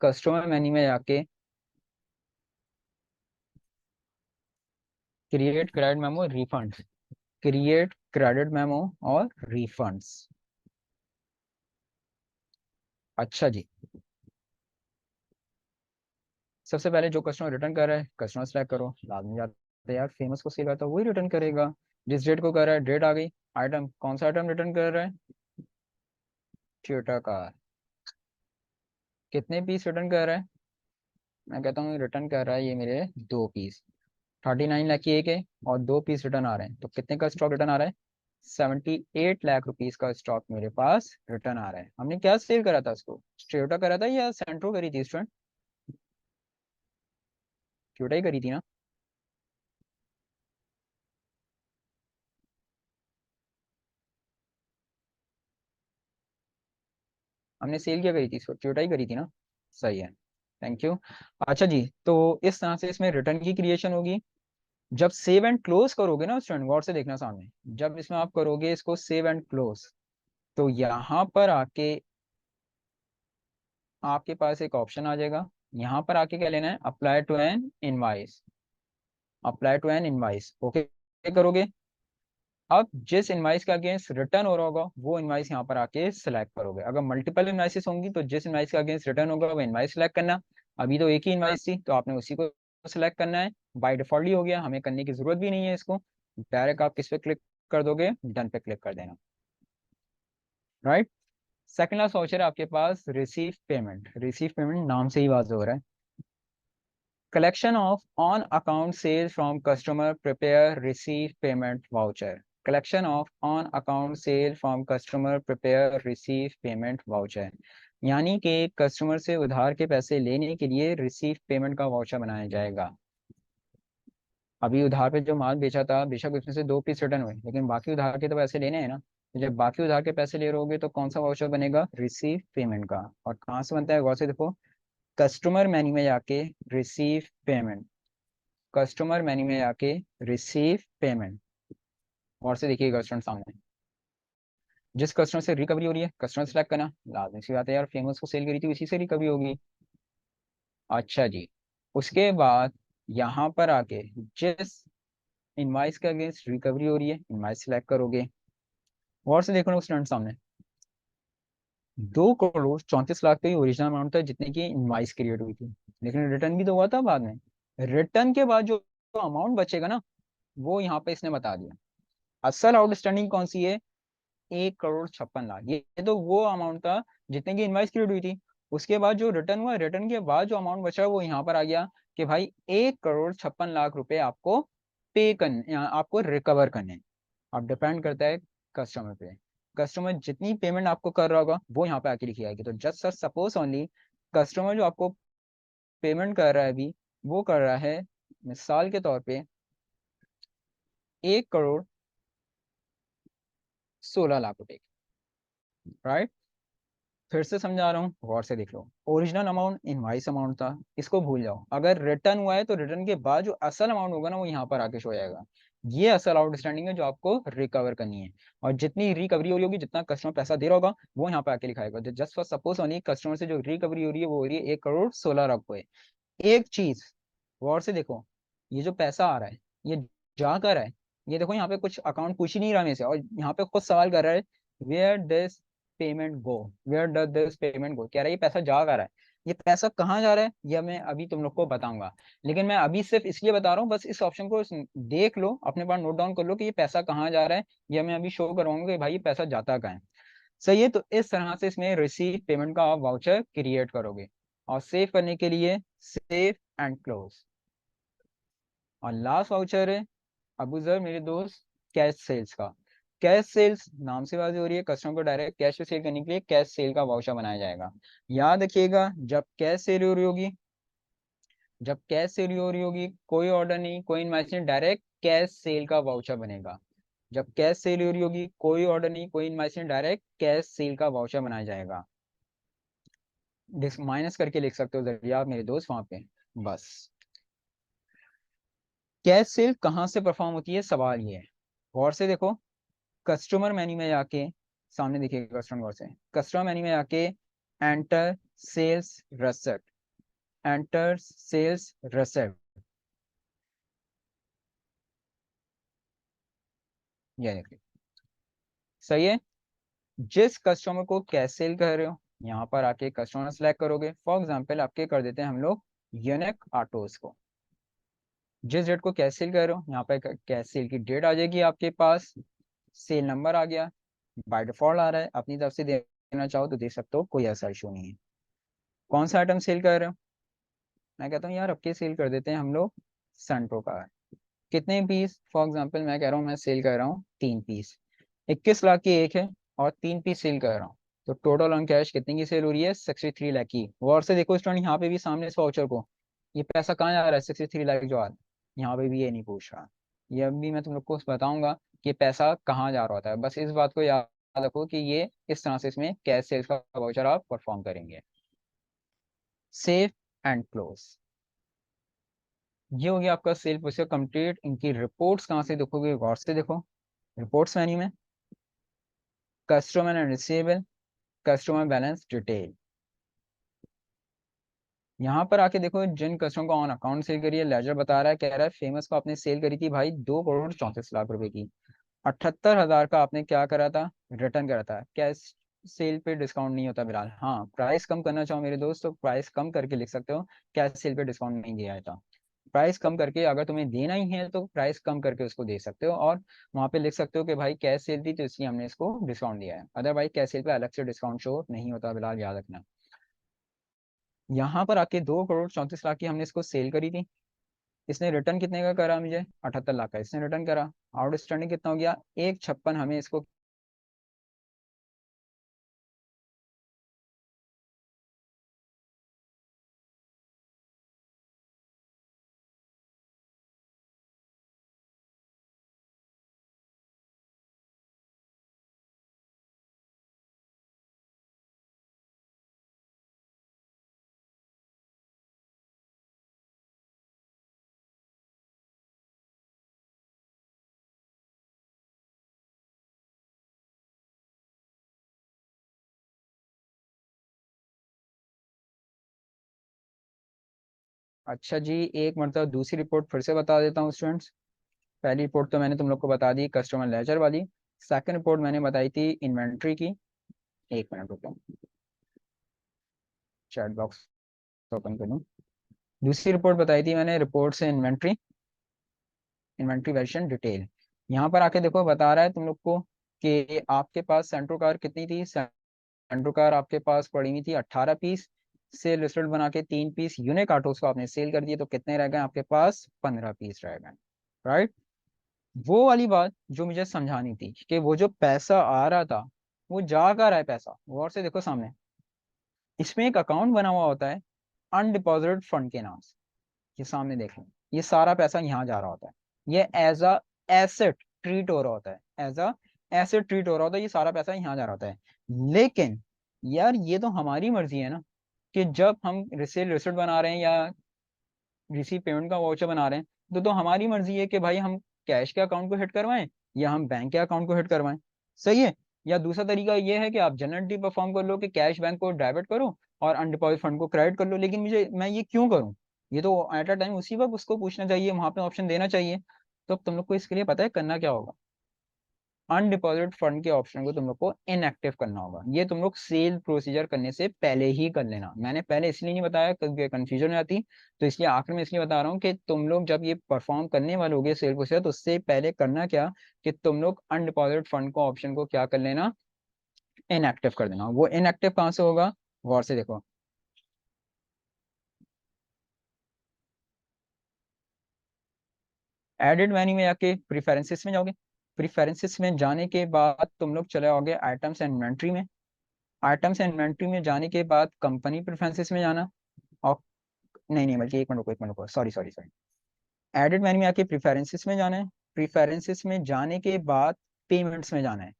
कस्टमर मेन्यू में जाके create credit memo refunds, create credit memo और रिफंड्स। अच्छा जी, सबसे पहले जो कस्टमर रिटर्न कर रहा है कस्टमर सेलेक्ट करो, लाजमी जाते हैं यार फेमस को सेल करता है वही रिटर्न करेगा। जिस डेट को कर रहा है डेट आ गई, आइटम कौन सा आइटम रिटर्न कर रहा है, टोयोटा का। कितने पीस रिटर्न कर रहा है, मैं कहता हूँ रिटर्न कर रहा है ये मेरे 2 पीस, 39 लाख की एक है और 2 पीस रिटर्न आ रहे हैं, तो कितने का स्टॉक रिटर्न आ रहा है, 78 लाख रुपीज का स्टॉक मेरे पास रिटर्न आ रहा है। हमने क्या सेल करा था उसको, टोयोटा करा था या सेंट्रो करी थी स्टूडेंट, टोयोटा ही करी थी ना। हमने सेल क्या करी थी इसको, टोयोटा ही करी थी ना, सही है, थैंक यू। अच्छा जी, तो इस तरह से इसमें रिटर्न की क्रिएशन होगी। जब सेव एंड क्लोज करोगे ना स्टूडेंट, गौर से देखना सामने, जब इसमें आप करोगे इसको सेव एंड क्लोज, तो यहाँ पर आके आपके पास एक ऑप्शन आ जाएगा। यहाँ पर आके क्या लेना है, apply to an invoice, apply to an invoice, okay करोगे। अब जिस इनवाइस के अगेंस्ट रिटर्न हो रहा होगा वो इनवाइस यहाँ पर आके सिलेक्ट करोगे। अगर मल्टीपल इनवाइसेस होंगी तो जिस इनवाइस के अगेंस्ट रिटर्न होगा वो इनवाइस सिलेक्ट करना। अभी तो एक ही इनवाइस थी तो आपने उसी को सिलेक्ट करना है, बाय डिफॉल्ट ही हो गया, हमें करने की जरूरत भी नहीं है इसको। डायरेक्ट आप किस पे क्लिक कर दोगे, डन पे क्लिक कर देना, राइट। सेकंड लास्ट वाउचर है आपके पास रिसीव पेमेंट। रिसीव पेमेंट नाम से ही वाज़ हो रहा है। Collection of on account cell from customer prepare receive payment voucher. Collection of on account cell from customer prepare receive payment voucher, यानी कि customer से उधार के पैसे लेने के लिए रिसीव पेमेंट का वाउचर बनाया जाएगा। अभी उधार पे जो माल बेचा था, बेशक उसमें से 2 पीस रिटर्न हुए, लेकिन बाकी उधार के तो पैसे लेने हैं ना। तो जब बाकी उधार के पैसे ले रहोगे तो कौन सा वाउचर बनेगा? रिसीव पेमेंट का। और कहाँ से बनता है गौर से देखो, कस्टमर मेन्यू में जाके रिसीव पेमेंट, कस्टमर मेन्यू में जाके रिसीव पेमेंट। और से देखिए कस्टमर सामने, जिस कस्टमर से रिकवरी हो रही है कस्टमर सेलेक्ट करना, लाजमी सी बात है यार, फेमस को सेल करी थी उसी से रिकवरी होगी। अच्छा जी, उसके बाद यहाँ पर आके जिस इनवाइस के अगेंस्ट रिकवरी हो रही है इनवाइस सेलेक्ट करोगे। और से देखो ना स्टूडेंट सामने, 2 करोड़ 34 लाख का ही ओरिजिनल अमाउंट था जितने की इनवाइस क्रिएट हुई थी, लेकिन रिटर्न भी तो हुआ था बाद में। रिटर्न के बाद जो अमाउंट बचेगा ना, वो यहाँ पे इसने बता दिया। असल आउटस्टैंडिंग कौन सी है? 1 करोड़ 56 लाख, ये तो वो अमाउंट था जितने की इनवाइस क्रिएट हुई थी। उसके बाद जो रिटर्न हुआ, रिटर्न के बाद जो अमाउंट बचा वो यहाँ पर आ गया कि भाई 1 करोड़ 56 लाख रुपए आपको पे करने, आपको रिकवर करने। अब डिपेंड करता है कस्टमर पे, कस्टमर जितनी पेमेंट आपको कर रहा होगा वो यहाँ पे आके लिखी आएगी। तो just sir suppose only, customer जो आपको पेमेंट कर रहा है अभी, वो कर रहा है मिसाल के तौर पे 1 करोड़ 16 लाख रुपए, राइट। फिर से समझा रहा हूँ, गौर से देख लो। ओरिजिनल अमाउंट इनवाइस अमाउंट था, इसको भूल जाओ। अगर रिटर्न हुआ है तो रिटर्न के बाद जो असल अमाउंट होगा ना वो यहाँ पर आके शो जाएगा। ये असल आउटस्टैंडिंग है जो आपको रिकवर करनी है। और जितनी रिकवरी हो रही होगी, जितना कस्टमर पैसा दे रहा होगा वो यहाँ पे आके लिखाएगा। Just for suppose only, customer से जो रिकवरी हो रही है वो हो रही है 1 करोड़ 16 लाख रुपए। एक चीज गौर से देखो, ये जो पैसा आ रहा है ये जा कर है, ये देखो यहाँ पे कुछ अकाउंट पूछ ही नहीं रहा मेरे से, और यहाँ पे खुद सवाल कर रहा है where does payment go, where does this payment go, कह रहा है ये पैसा जा कर रहा है। ये पैसा कहाँ जा रहा है यह मैं अभी तुम लोग को बताऊंगा, लेकिन मैं अभी सिर्फ इसलिए बता रहा हूँ, बस इस ऑप्शन को देख लो, अपने पास नोट डाउन कर लो कि ये पैसा कहाँ जा रहा है। यह मैं अभी शो करवाऊंगा कि भाई ये पैसा जाता कहाँ है। सही है, तो इस तरह से इसमें रिसीव पेमेंट का आप वाउचर क्रिएट करोगे। और सेव करने के लिए सेव एंड क्लोज। और लास्ट वाउचर है अबू जर मेरे दोस्त, कैश सेल्स का। कैश सेल्स नाम से बात हो रही है, कस्टमर को डायरेक्ट कैश पे सेल करने के लिए कैश सेल का वाउचर बनाया जाएगा। याद रखिएगा, जब कैश सेल हो रही होगी, जब कैश सेल हो रही होगी, कोई ऑर्डर नहीं कोई इनवॉइस नहीं, डायरेक्ट कैश सेल का वाउचर बनेगा। जब कैश सेल हो रही होगी, कोई ऑर्डर नहीं कोई इनवॉइस नहीं, डायरेक्ट कैश सेल का वाउचर बनाया जाएगा। माइनस करके लिख सकते हो जरिए आप मेरे दोस्त वहां पे। बस कैश सेल कहाँ से परफॉर्म होती है, सवाल ये है। गौर से देखो, कस्टमर मेन्यू में जाके, सामने देखिए कस्टमर, गौर से कस्टमर मेन्यू में जाके enter sales receipt, enter sales receipt, ये देखिए। सही है, जिस कस्टमर को कैश सेल कर रहे हो यहाँ पर आके कस्टमर सेलेक्ट करोगे। फॉर एग्जांपल आपके कर देते हैं हम लोग यूनिक ऑटोज को। जिस डेट को कैश सेल कर रहे हो यहाँ पे कैश सेल की डेट आ जाएगी आपके पास, सेल नंबर आ गया, बाय डिफॉल्ट आ रहा है, अपनी तरफ से देना चाहो तो दे सकते हो, कोई ऐसा इशू नहीं है। कौन सा आइटम सेल कर रहे हो? मैं कहता हूँ यार अब के सेल कर देते हैं हम लोग सेंट्रो का। कितने पीस? फॉर एग्जांपल मैं कह रहा हूँ मैं सेल कर रहा हूँ 3 पीस, 21 लाख की एक है और 3 पीस सेल कर रहा हूँ। तो टोटल ऑन कैश कितने की सेल हो रही है? 63 लाख की। और से देखो स्टूडेंट यहाँ पे भी सामने इस वाउचर को, ये पैसा कहाँ जा रहा है? 63 लाख जो आ रहा है, यहाँ पे भी ये नहीं पूछ रहा। ये अभी मैं तुम लोग को बताऊंगा कि पैसा कहाँ जा रहा होता है। बस इस बात को याद रखो कि ये इस तरह से इसमें कैश सेल्स का वाउचर आप परफॉर्म करेंगे। सेव एंड क्लोज, ये हो गया आपका सेल प्रोसेस कंप्लीट। इनकी रिपोर्ट्स कहाँ से देखोगे? गौर से देखो, रिपोर्ट्स मेन्यू में customer and receivable, customer balance detail, यहाँ पर आके देखो जिन कस्टमर को ऑन अकाउंट सेल करी है लेजर बता रहा है, कह रहा है फेमस को आपने सेल करी थी भाई 2 करोड़ 34 लाख रुपए की, 78 हजार का आपने क्या करा था? रिटर्न करा था। कैश सेल पे डिस्काउंट नहीं होता फिलहाल, हाँ प्राइस कम करना चाहो मेरे दोस्त तो प्राइस कम करके लिख सकते हो, कैश सेल पे डिस्काउंट नहीं दिया था। प्राइस कम करके, अगर तुम्हें देना ही है तो प्राइस कम करके उसको दे सकते हो, और वहां पे लिख सकते हो कि भाई कैश सेल थी तो इसलिए हमने इसको डिस्काउंट दिया है, अदरवाइज कैश सेल पे अलग से डिस्काउंट शो नहीं होता, फिलहाल याद रखना। यहाँ पर आके 2 करोड़ 34 लाख की हमने इसको सेल करी थी। इसने रिटर्न कितने का करा मुझे? 78 लाख का इसने रिटर्न करा। आउटस्टैंडिंग कितना हो गया? 156 हमें इसको। अच्छा जी, एक मरतबा दूसरी रिपोर्ट फिर से बता देता हूँ स्टूडेंट्स। पहली रिपोर्ट तो मैंने तुम लोग को बता दी कस्टमर लेजर वाली। सेकंड रिपोर्ट मैंने बताई थी इन्वेंट्री की। एक मिनट रुको, चैट बॉक्स ओपन कर लूँ। दूसरी रिपोर्ट बताई थी मैंने, रिपोर्ट से इन्वेंट्री, इन्वेंट्री वेरिएशन डिटेल। यहाँ पर आके देखो बता रहा है तुम लोग को कि आपके पास सेंट्रो कार कितनी थी। सेंट्रो कार आपके पास पड़ी हुई थी 18 पीस। सेल रिजल्ट बना के 3 पीस यूनिक आटोस को आपने सेल कर दिए, तो कितने रह गए आपके पास? 15 पीस रह गए। राइट। वो वाली बात जो मुझे समझानी थी कि वो जो पैसा आ रहा था वो जा कर रहा है पैसा, गौर से देखो सामने। इसमें एक अकाउंट बना हुआ होता है अनडिपॉजिटेड फंड के नाम से। ये सामने देख लो, ये सारा पैसा यहाँ जा रहा होता है। ये एज अ एसेट ट्रीट हो रहा होता है, एज अ एसेट ट्रीट हो रहा होता है, ये सारा पैसा यहाँ जा रहा होता है। लेकिन यार ये तो हमारी मर्जी है ना, कि जब हम रिसेल रिसिप्ट बना रहे हैं या रिसीव पेमेंट का वाउचर बना रहे हैं, तो हमारी मर्जी है कि भाई हम कैश के अकाउंट को हिट करवाएं या हम बैंक के अकाउंट को हिट करवाएं। सही है। या दूसरा तरीका ये है कि आप जनरली परफॉर्म कर लो कि कैश बैंक को डेबिट करो और अनडिपॉजिट फंड को क्रेडिट कर लो, लेकिन मुझे मैं ये क्यों करूं? ये तो एट अ टाइम उसी वक्त उसको पूछना चाहिए, वहां पे ऑप्शन देना चाहिए। तो अब तुम लोग को इसके लिए पता है करना क्या होगा। अनडिपॉजिट फंड के ऑप्शन को तुम लोग को इनएक्टिव करना होगा। ये तुम लोग सेल प्रोसीजर करने से पहले ही कर लेना। मैंने पहले इसलिए नहीं बताया क्योंकि कंफ्यूजन में आती, तो इसलिए आखिर में इसलिए बता रहा हूँ कि तुम लोग जब ये परफॉर्म करने वाले होगे सेल प्रोसीजर, तो उससे पहले करना क्या कि तुम लोग अनडिपॉजिट फंड को ऑप्शन को क्या कर लेना, इनएक्टिव कर देना। वो इनएक्टिव कहाँ से होगा? गौर से देखो। एडिट मेन्यू में जाके प्रिफरेंसेस में जाओगे। प्रिफरेंसेस में जाने के बाद तुम लोग चले आओगे आइटम्स एंड इन्वेंट्री में। आइटम्स एंड इन्वेंट्री में जाने के बाद कंपनी प्रेफरेंसेस में जाना। और नहीं नहीं, बल्कि एक मिनट रुको, sorry sorry sorry. Edit menu में आके प्रिफरेंसेस में जाना है। प्रिफरेंसेस में जाने के बाद पेमेंट्स में जाना है।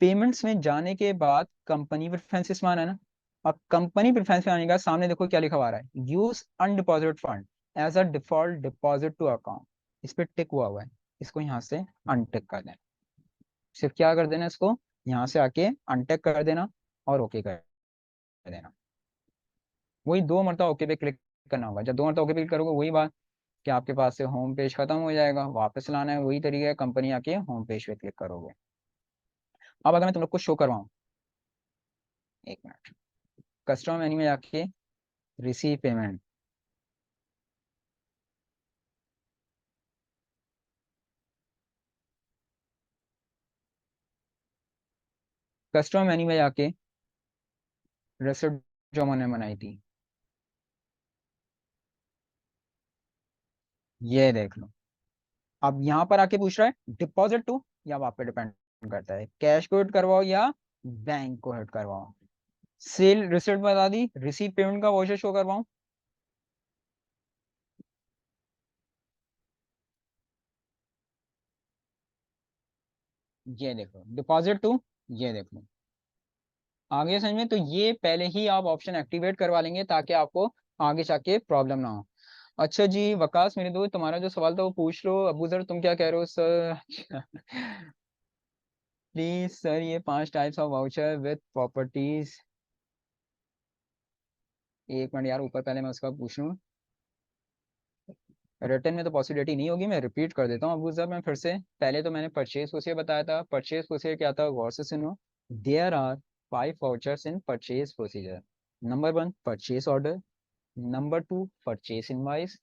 पेमेंट्स में जाने के बाद कंपनी प्रेफरेंसेस में आना है ना। अब कंपनी प्रेफरेंस में आने का सामने देखो क्या लिखा हुआ रहा है, use undeposited fund as a default deposit to account. इस पे टिक हुआ हुआ है, इसको यहाँ से अनटिक कर देना। सिर्फ क्या कर देना, इसको यहाँ से आके अनटिक कर देना और ओके कर देना। वही 2 मरतबा ओके पे क्लिक करना होगा। जब 2 मरतबा ओके पे क्लिक करोगे, वही बात कि आपके पास से होम पेज खत्म हो जाएगा, वापस लाना है, वही तरीका है, कंपनी आके होम पेज पे क्लिक करोगे। अब अगर मैं तुम लोग को शो करवाऊँ, एक मिनट, कस्टमर मेन्यू में जाके रिसीव पेमेंट। कस्टमर मेन्यू में जाके रेसिप्ट जो मैंने बनाई थी, ये देख लो। अब यहाँ पर आके पूछ रहा है डिपॉजिट टू, या आप पे डिपेंड करता है कैश को हिट करवाओ या बैंक को हिट करवाओ। सेल रिसिप्ट बता दी, रिसीव पेमेंट का वॉचर शो करवाऊं। ये देखो डिपॉजिट टू, ये देखो आगे समझ में। तो ये पहले ही आप ऑप्शन एक्टिवेट करवा लेंगे ताकि आपको आगे जाके प्रॉब्लम ना हो। अच्छा जी वकास मेरे दोस्त, तुम्हारा जो सवाल था वो पूछ लो। अबू सर तुम क्या कह रहे हो सर? प्लीज सर, ये 5 types of voucher with properties. एक मिनट यार, ऊपर पहले मैं उसका पूछ लूँ। रिटर्न में तो पॉसिबिलिटी नहीं होगी, मैं रिपीट कर देता हूँ अबू सर। मैं फिर से, पहले तो मैंने परचेज प्रोसीजर बताया था। परचेज प्रोसीजर क्या था, गौर से सुनो। There are 5 vouchers in purchase procedure. Number 1 purchase order, number 2 purchase invoice,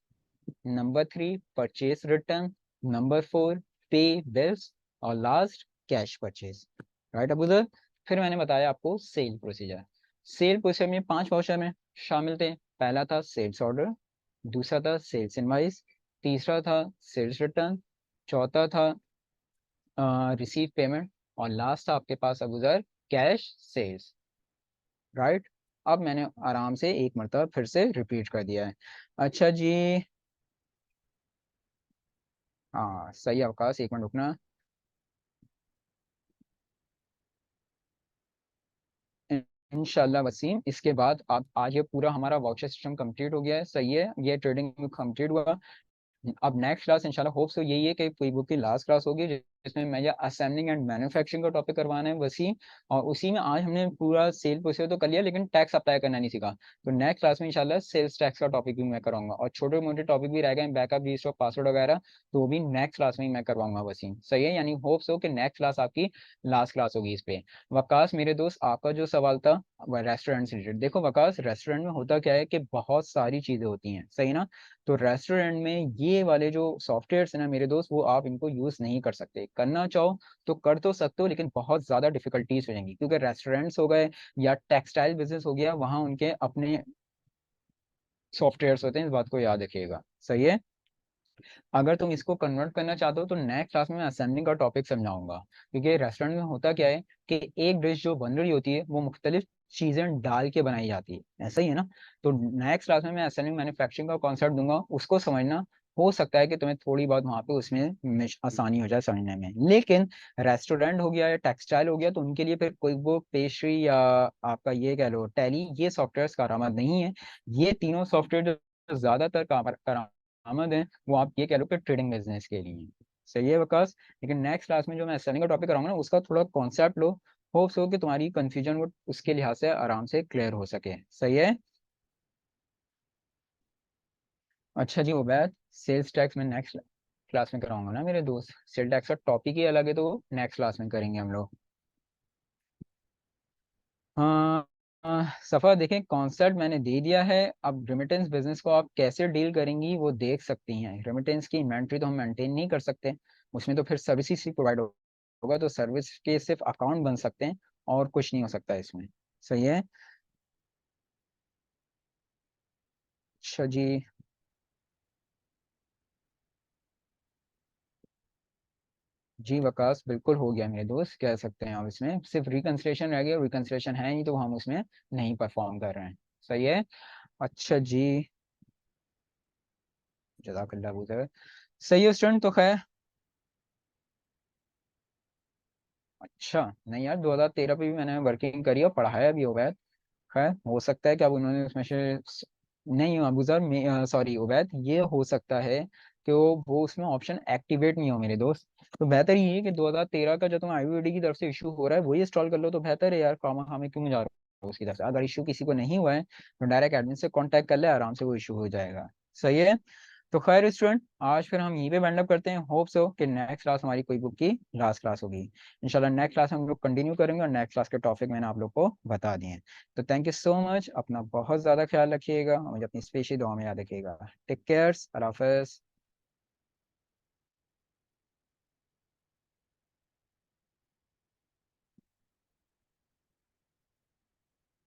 number 3 purchase return, number 4 pay bills, और last cash purchase. Right Abuzar. फिर मैंने बताया आपको सेल प्रोसीजर। सेल प्रोसीजर में 5 वाउचर में शामिल थे। पहला था सेल्स ऑर्डर, दूसरा था सेल्स इनवाइस, तीसरा था सेल्स रिटर्न, चौथा था रिसीव पेमेंट, और लास्ट था आपके पास अबूजर कैश सेल्स। राइट। अब मैंने आराम से एक मरतबा फिर से रिपीट कर दिया है। अच्छा जी। हाँ सही अवकाश, एक मिनट रुकना। इंशाल्लाह वसीम, इसके बाद आप आज ये पूरा हमारा वाउचर सिस्टम कंप्लीट हो गया है। सही है, ये ट्रेडिंग कंप्लीट हुआ। अब नेक्स्ट क्लास इंशाल्लाह होप सो यही है कि कोई बुक की लास्ट क्लास होगी जिसमें मैं ये असेंबलिंग एंड मैन्युफैक्चरिंग का टॉपिक करवाना है वसीम। और उसी में आज हमने पूरा सेल प्रोसीजर तो कर लिया, लेकिन टैक्स अप्लाई करना नहीं सीखा। तो नेक्स्ट क्लास में इंशाल्लाह सेल्स टैक्स का टॉपिक भी मैं कराऊंगा, और छोटे मोटे टॉपिक भी रह गए, बैकअप भी, स्टॉक, पासवर्ड वगैरह, तो वो भी नेक्स्ट क्लास में ही मैं करवाऊंगा वसीम। सही है, यानी होप सो कि नेक्स्ट क्लास आपकी लास्ट क्लास होगी इस पे। वकास मेरे दोस्त, आपका जो सवाल था रेस्टोरेंट से रिलेटेड, देखो वकास, रेस्टोरेंट में होता क्या है कि बहुत सारी चीजें होती हैं, सही ना। तो रेस्टोरेंट में ये वाले जो सॉफ्टवेयर्स हैं ना मेरे दोस्त, वो आप इनको यूज नहीं कर सकते। करना चाहो तो कर तो सकते हो, लेकिन बहुत ज्यादा डिफिकल्टीज हो जाएंगी, क्योंकि रेस्टोरेंट्स हो गए या टेक्सटाइल बिजनेस हो गया, वहां उनके अपने सॉफ्टवेयर्स होते हैं, इस बात को याद रखिएगा। सही है। अगर तुम इसको कन्वर्ट करना चाहते हो तो नेक्स्ट क्लास में मैं असेंबलिंग का टॉपिक समझाऊंगा, क्योंकि रेस्टोरेंट में होता क्या है कि एक डिश जो बन रही होती है वो मुख्तलिफ चीजें डाल के बनाई जाती है, ऐसा ही है ना। तो नेक्स्ट क्लास में मैं असेंबलिंग मैन्युफैक्चरिंग का कॉन्सेप्ट दूंगा, उसको समझना। हो सकता है कि तुम्हें थोड़ी बहुत वहां पे उसमें आसानी हो जाए समझने में, लेकिन रेस्टोरेंट हो गया या टेक्सटाइल हो गया तो उनके लिए फिर कोई वो पेस्ट्री या आपका ये कह लो टैली, ये सॉफ्टवेयर कारआमद नहीं है। ये तीनों सॉफ्टवेयर जो ज्यादातर कारआमद है, वो आप ये कह लो कि ट्रेडिंग बिजनेस के लिए। सही है विकास। लेकिन नेक्स्ट क्लास में जो मैं सेलिंग का टॉपिक कराऊंगा ना, उसका थोड़ा कॉन्सेप्ट लो। होप्स हो कि तुम्हारी कंफ्यूजन वो उसके लिहाज से आराम से क्लियर हो सके। सही है। अच्छा जी उबैद, सेल्स टैक्स में नेक्स्ट क्लास में कराऊंगा ना मेरे दोस्त। सेल टैक्स का टॉपिक ही अलग है, तो नेक्स्ट क्लास में करेंगे हम लोग। हाँ। सफ़र देखें, कॉन्सेप्ट मैंने दे दिया है। अब रेमिटेंस बिजनेस को आप कैसे डील करेंगी वो देख सकती हैं। रेमिटेंस की इन्वेंट्री तो हम मेंटेन नहीं कर सकते, उसमें तो फिर सर्विसेज ही प्रोवाइड होगा, तो सर्विस के सिर्फ अकाउंट बन सकते हैं, और कुछ नहीं हो सकता इसमें। सही है। अच्छा जी। जी वकास, बिल्कुल हो गया मेरे दोस्त, कह सकते हैं। अब इसमें सिर्फ रिकंसिलेशन रह गया, रिकंसिलेशन है नहीं तो हम उसमें नहीं परफॉर्म कर रहे हैं। सही है। अच्छा जी। जज़ाकल्लाह बुज़र। सही है स्टूडेंट, तो खैर। अच्छा नहीं यार, 2013 पे भी मैंने वर्किंग करी और पढ़ाया भी होगा। खैर हो सकता है कि अब उन्होंने उसमें से नहीं अबूजर, सॉरी उबैद, ये हो सकता है कि वो उसमें ऑप्शन एक्टिवेट नहीं हो मेरे दोस्त। तो बेहतर ये है कि 2013 का जो तुम आईओडी की तरफ से इशू हो रहा है वही इंस्टॉल कर लो, तो बेहतर है यार। खामा खामे क्यों जा रहा हो उसकी तरफ से। अगर इशू किसी को नहीं हुआ है तो डायरेक्ट एडमिन से कांटेक्ट कर ले, आराम से वो इशू हो जाएगा। सही है। तो खैर स्टूडेंट, आज फिर हम यहीं पे वाइंड अप करते हैं। होप्स हो कि नेक्स्ट क्लास हमारी कोई बुक की लास्ट क्लास होगी। इंशाल्लाह नेक्स्ट क्लास हम लोग कंटिन्यू करेंगे, और नेक्स्ट क्लास के टॉपिक मैंने आप लोग को बता दिए हैं। तो थैंक यू सो मच, अपना बहुत ज़्यादा ख्याल रखिएगा, और मुझे अपनी स्पेशल दुआ में याद रखिएगा। टेक केयर, अल्लाह हाफ़िज़।